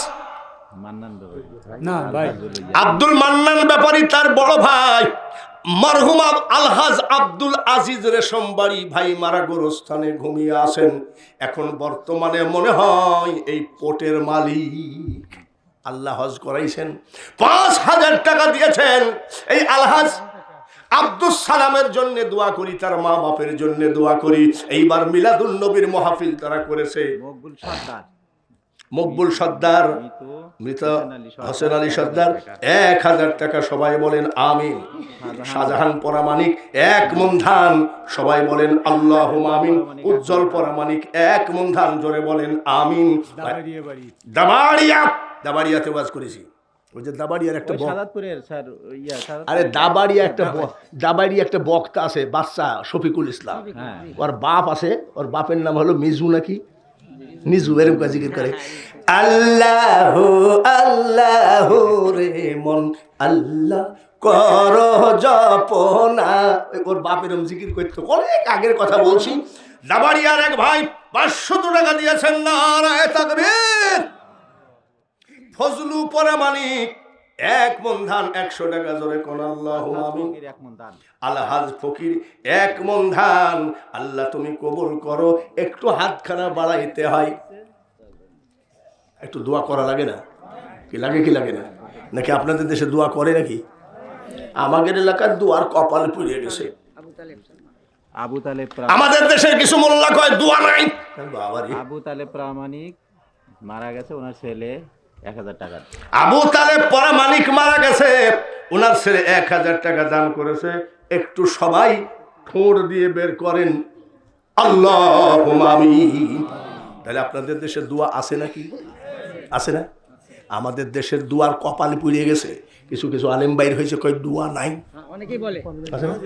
মান্নান ব্যাপারী। না ভাই, আব্দুল মান্নান ব্যাপারী, তার বড় ভাই মরহুম আলহাজ আব্দুল আজিজ রেশমবাড়ি ভাই মারা গোরস্থানে ঘুমিয়ে আছেন। এখন বর্তমানে মনে হয় এই পোর্টের মালিক। আল্লাহ হজ করাইছেন, 5,000 টাকা দিয়েছেন। এই আলহাজ আব্দুল সালামের জন্য দোয়া করি, তার মা বাপের জন্য দোয়া করি। এইবার মিলাদুন নবীর মাহফিল তারা করেছে। মকবুল সর্দার, মৃত হোসেন আলী সর্দার 1,000 টাকা, সবাই বলেন আমিন। শাহজাহান পরামানিক 1 মণ ধান, সবাই বলেন আল্লাহুম্মা আমিন। উজ্জ্বল পরামানিক 1 মণ ধান, জোরে বলেন আমিন। দাবাড়িয়াতে ওয়াজ করেছি। ওই যে দাবাড়িয়ার একটা সাদাতপুরের স্যার, আরে দাবাড়িয়া একটা বক্তা আছে বাচ্চা, শফিকুল ইসলাম। ওর বাপ আছে, ওর বাপের নাম হলো মিজু নাকি নিজু, এরকম কাজ জিকির করে আল্লাহ আল্লাহ রে মন আল্লাহ কর জপনা। ওর বাপ এরকম জিকির করতো, অনেক আগের কথা বলছি। দাবাড়িয়ার এক ভাই 500 টাকা দিয়েছেন। নারায়ে তাকবীর। ফজলু পরামানিক 1 মণ ধান, 100 টাকা, জোরে কোন আল্লাহুম্মা আমিন। আলহাজ ফকির 1 মণ ধান, আল্লাহ তুমি কবুল করো। একটু হাতখানা বাড়াইতে হয়, একটু দোয়া করা লাগে না? কি লাগে না? নাকি আপনাদের দেশে দোয়া করে নাকি? আমাদের এলাকার দোয়ার কপাল পুড়িয়ে গেছে। আবু তালেব, আমাদের দেশের কিছু মোল্লা কয় দোয়া নাই। বাবারে, আবু তালেব প্রামাণিক মারা গেছে, ওনার ছেলে 1,000 টাকা। আবু তালেব পরামানিক মারা গেছে, ওনার ছেলে 1,000 টাকা দান করেছে। একটু সবাই ঠোঁট দিয়ে বের করেন আল্লাহুম্মা আমিন। তাহলে আপনাদের দেশে দোয়া আছে নাকি? আছে না? আমাদের দেশের দোয়ার কপালে পুড়িয়ে গেছে। কিছু আলেম বাইর হয়েছে, কয় দোয়া নাই। অনেকেই বলে আছে না?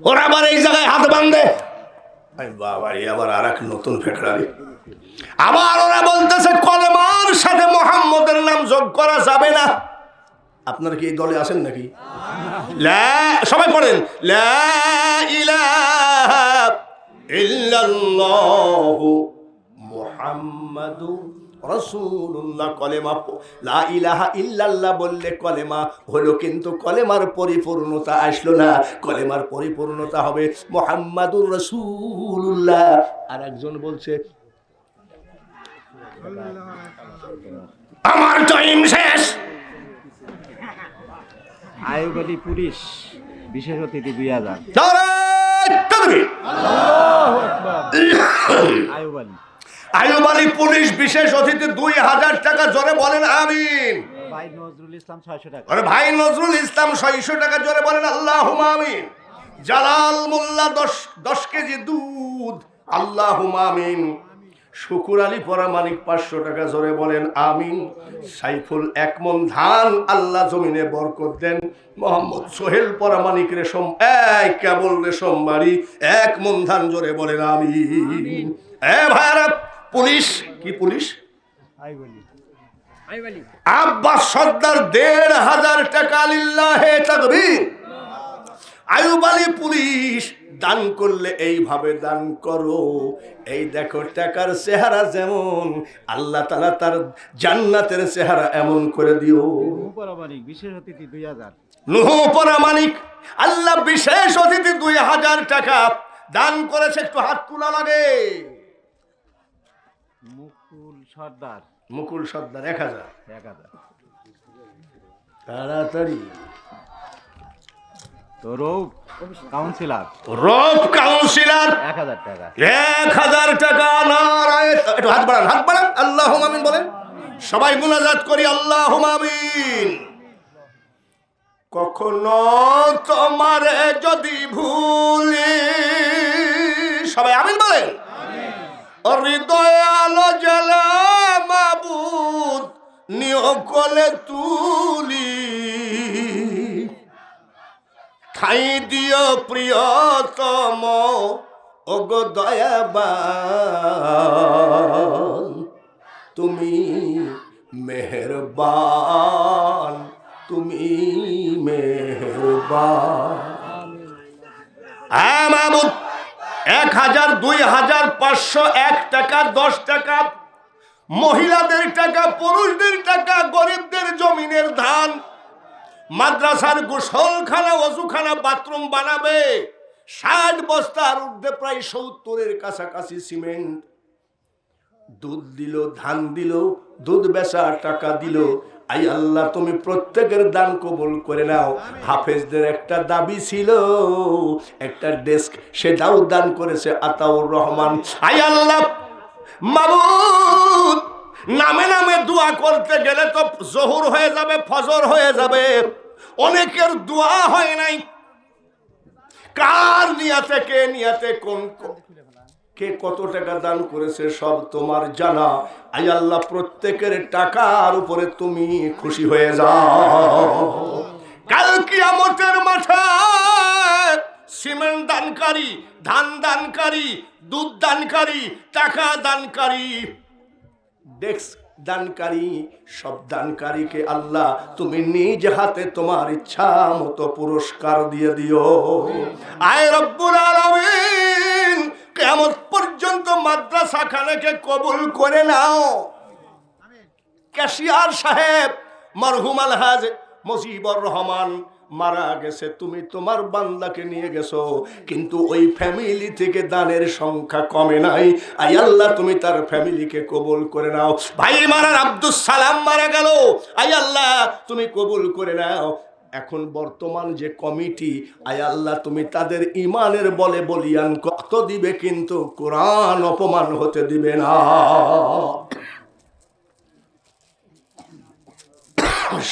ওরা আবার এই জায়গায় হাত বাঁধে। বাবারে, আবার আর এক নতুন ফেকড়ারি। আবার ওরা বলতেছে কলেমার সাথে মুহাম্মদের নাম যোগ করা যাবে না। আপনারা কি এই দলে আছেন নাকি? সবাই পড়েন লা ইলাহা ইল্লাল্লাহু মুহাম্মাদুর রাসূলুল্লাহ। কলেমা লা ইলাহা ইল্লাল্লাহ বললে কলেমা হলো, কিন্তু কলেমার পরিপূর্ণতা আসলো না। কলেমার পরিপূর্ণতা হবে মুহাম্মাদুর রাসূলুল্লাহ। আর একজন বলছে আমার টাইম শেষ। আয়ুব আলী পুলিশ বিশেষ অতিথি 2,000। আয়ুব আলী পুলিশ বিশেষ অতিথি 2,000 টাকা, জোরে বলেন আমিন। ভাই নজরুল ইসলাম 600 টাকা। আরে ভাই নজরুল ইসলাম 600 টাকা, জোরে বলেন আল্লাহুম্মা আমিন। জালাল মোল্লা 10 কেজি দুধ, আল্লাহুম্মা আমিন। শুকুর আলী পরামানিক 500 টাকা, জোরে বলেন আমিন। সাইফুল 1 মণ ধান, আল্লাহ জমিনে বরকত দেন। মোহাম্মদ সোহেল পরামানিক রেশম কেবল রেশম বাড়ি 1 মণ ধান, জোরে বলেন আমিন। ভাইরা, পুলিশ কি পুলিশ? আব্বাস সর্দার 1,500 টাকা, লিল্লাহে তাকবীর। আয়ুব আলী পুলিশ দান করলে এইভাবে দান করো। এই দেখো টাকার চেহারা যেমন, আল্লাহ তাআলা তার জান্নাতের চেহারা এমন করে দিও। পরামানিক বিশেষ অতিথি 2,000। নূহ পরামানিক আল্লাহ বিশেষ অতিথি 2,000 টাকা দান করেছে। একটু হাত তোলা লাগে। মুকুল সর্দার 1,000। তাড়াতাড়ি। রৌফ কাউন্সিলর 1,000 টাকা। 1,000 টাকা। নারায়ে, একটু হাত বাড়ান আল্লাহুম্মা আমিন বলেন। সবাই মুনাজাত করি আল্লাহুম্মা আমিন। কখনো তোমারে যদি ভুলি, সবাই আমিন বলেন, হৃদয় আলো জ্বালা মাবুদ নিয়োগ করে তুলি, ঠাই দিও প্রিয়তম ওগো দয়াবান, তুমি মেহেরবান, তুমি মেহেরবান। হ্যাঁ মাহমুদ, 1000, 2000, 500, 1 টাকা, 10 টাকা, মহিলাদের টাকা, পুরুষদের টাকা, গরিবদের জমিনের ধান, মাদ্রাসার গোসলখানা, ওযুখানা, বাথরুম বানাবে, 60 বস্তার ঊর্ধ্বে প্রায় 70-এর কাছাকাছি সিমেন্ট, দুধ দিল, ধান দিল, দুধ বেচা টাকা দিল। আই আল্লাহ তুমি প্রত্যেকের দান কবুল করে নাও। হাফেজদের একটা দাবি ছিল, একটা ডেস্ক, সেটাও দান করেছে আতাউর রহমান। আই আল্লাহ মাবুদ, নামে নামে দোয়া করতে গেলে তো জোহর হয়ে যাবে, ফজর হয়ে যাবে, অনেকের দোয়া হয় নাই। কার নিয়াতে, কে নিয়াতে, কোন কে কত টাকা দান করেছে সব তোমার জানা। আই আল্লাহ প্রত্যেকের টাকার উপরে তুমি খুশি হয়ে যাও। কাল কিয়ামতের মাঠে সিমেন্ট দানকারী, ধান দানকারী, দুধ দানকারী, টাকা দানকারী, ডেস্ক দানকারী, সব দানকারীকে আল্লাহ তুমি নিজ হাতে তোমার ইচ্ছা মতো পুরস্কার দিয়ে দিও। আয় রব্বুল আলামিন, কিয়ামত পর্যন্ত মাদ্রাসা খানাকে কবুল করে নাও। ক্যাশিয়ার সাহেব মরহুম আলহাজ মুজিবুর রহমান মারা গেছে, তুমি তোমার বান্দাকে নিয়ে গেছো, কিন্তু ওই ফ্যামিলি থেকে দানের সংখ্যা কমে নাই। আই আল্লাহ তুমি তার ফ্যামিলিকে কবুল করে নাও। ভাই মারার আব্দুস সালাম মারা গেল, আই আল্লাহ তুমি কবুল করে নাও। এখন বর্তমান যে কমিটি, আয় আল্লাহ তুমি তাদের ইমানের বলে বলিয়ান কত দিবে, কিন্তু কোরআন অপমান হতে দিবে না।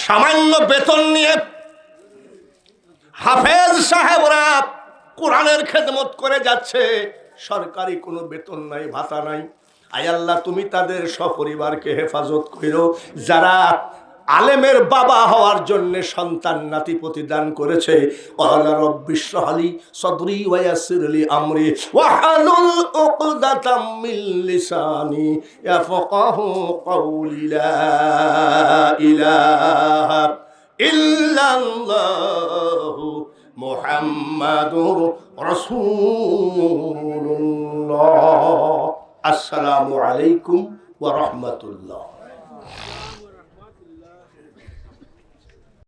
সামান্য বেতন নিয়ে হাফেজ সাহেবরা কোরআনের খেদমত করে যাচ্ছে, সরকারি কোনো বেতন নাই, ভাতা নাই। আয় আল্লাহ তুমি তাদের সপরিবারকে হেফাজত করো। যারা আলেমের বাবা হওয়ার জন্য সন্তান নাতি প্রতিদান করেছে, আলা রাব্বিশ রাহলি সাদরি ওয়া ইয়াসসিরলি আমরি ওয়াহলুল উকদাতাম মিন লিসানি ইয়াফকাহু কওলি লা ইলাহা ইল্লাল্লাহু মুহাম্মাদুর রাসূলুল্লাহ। আসসালামু আলাইকুম ওয়া রাহমাতুল্লাহ।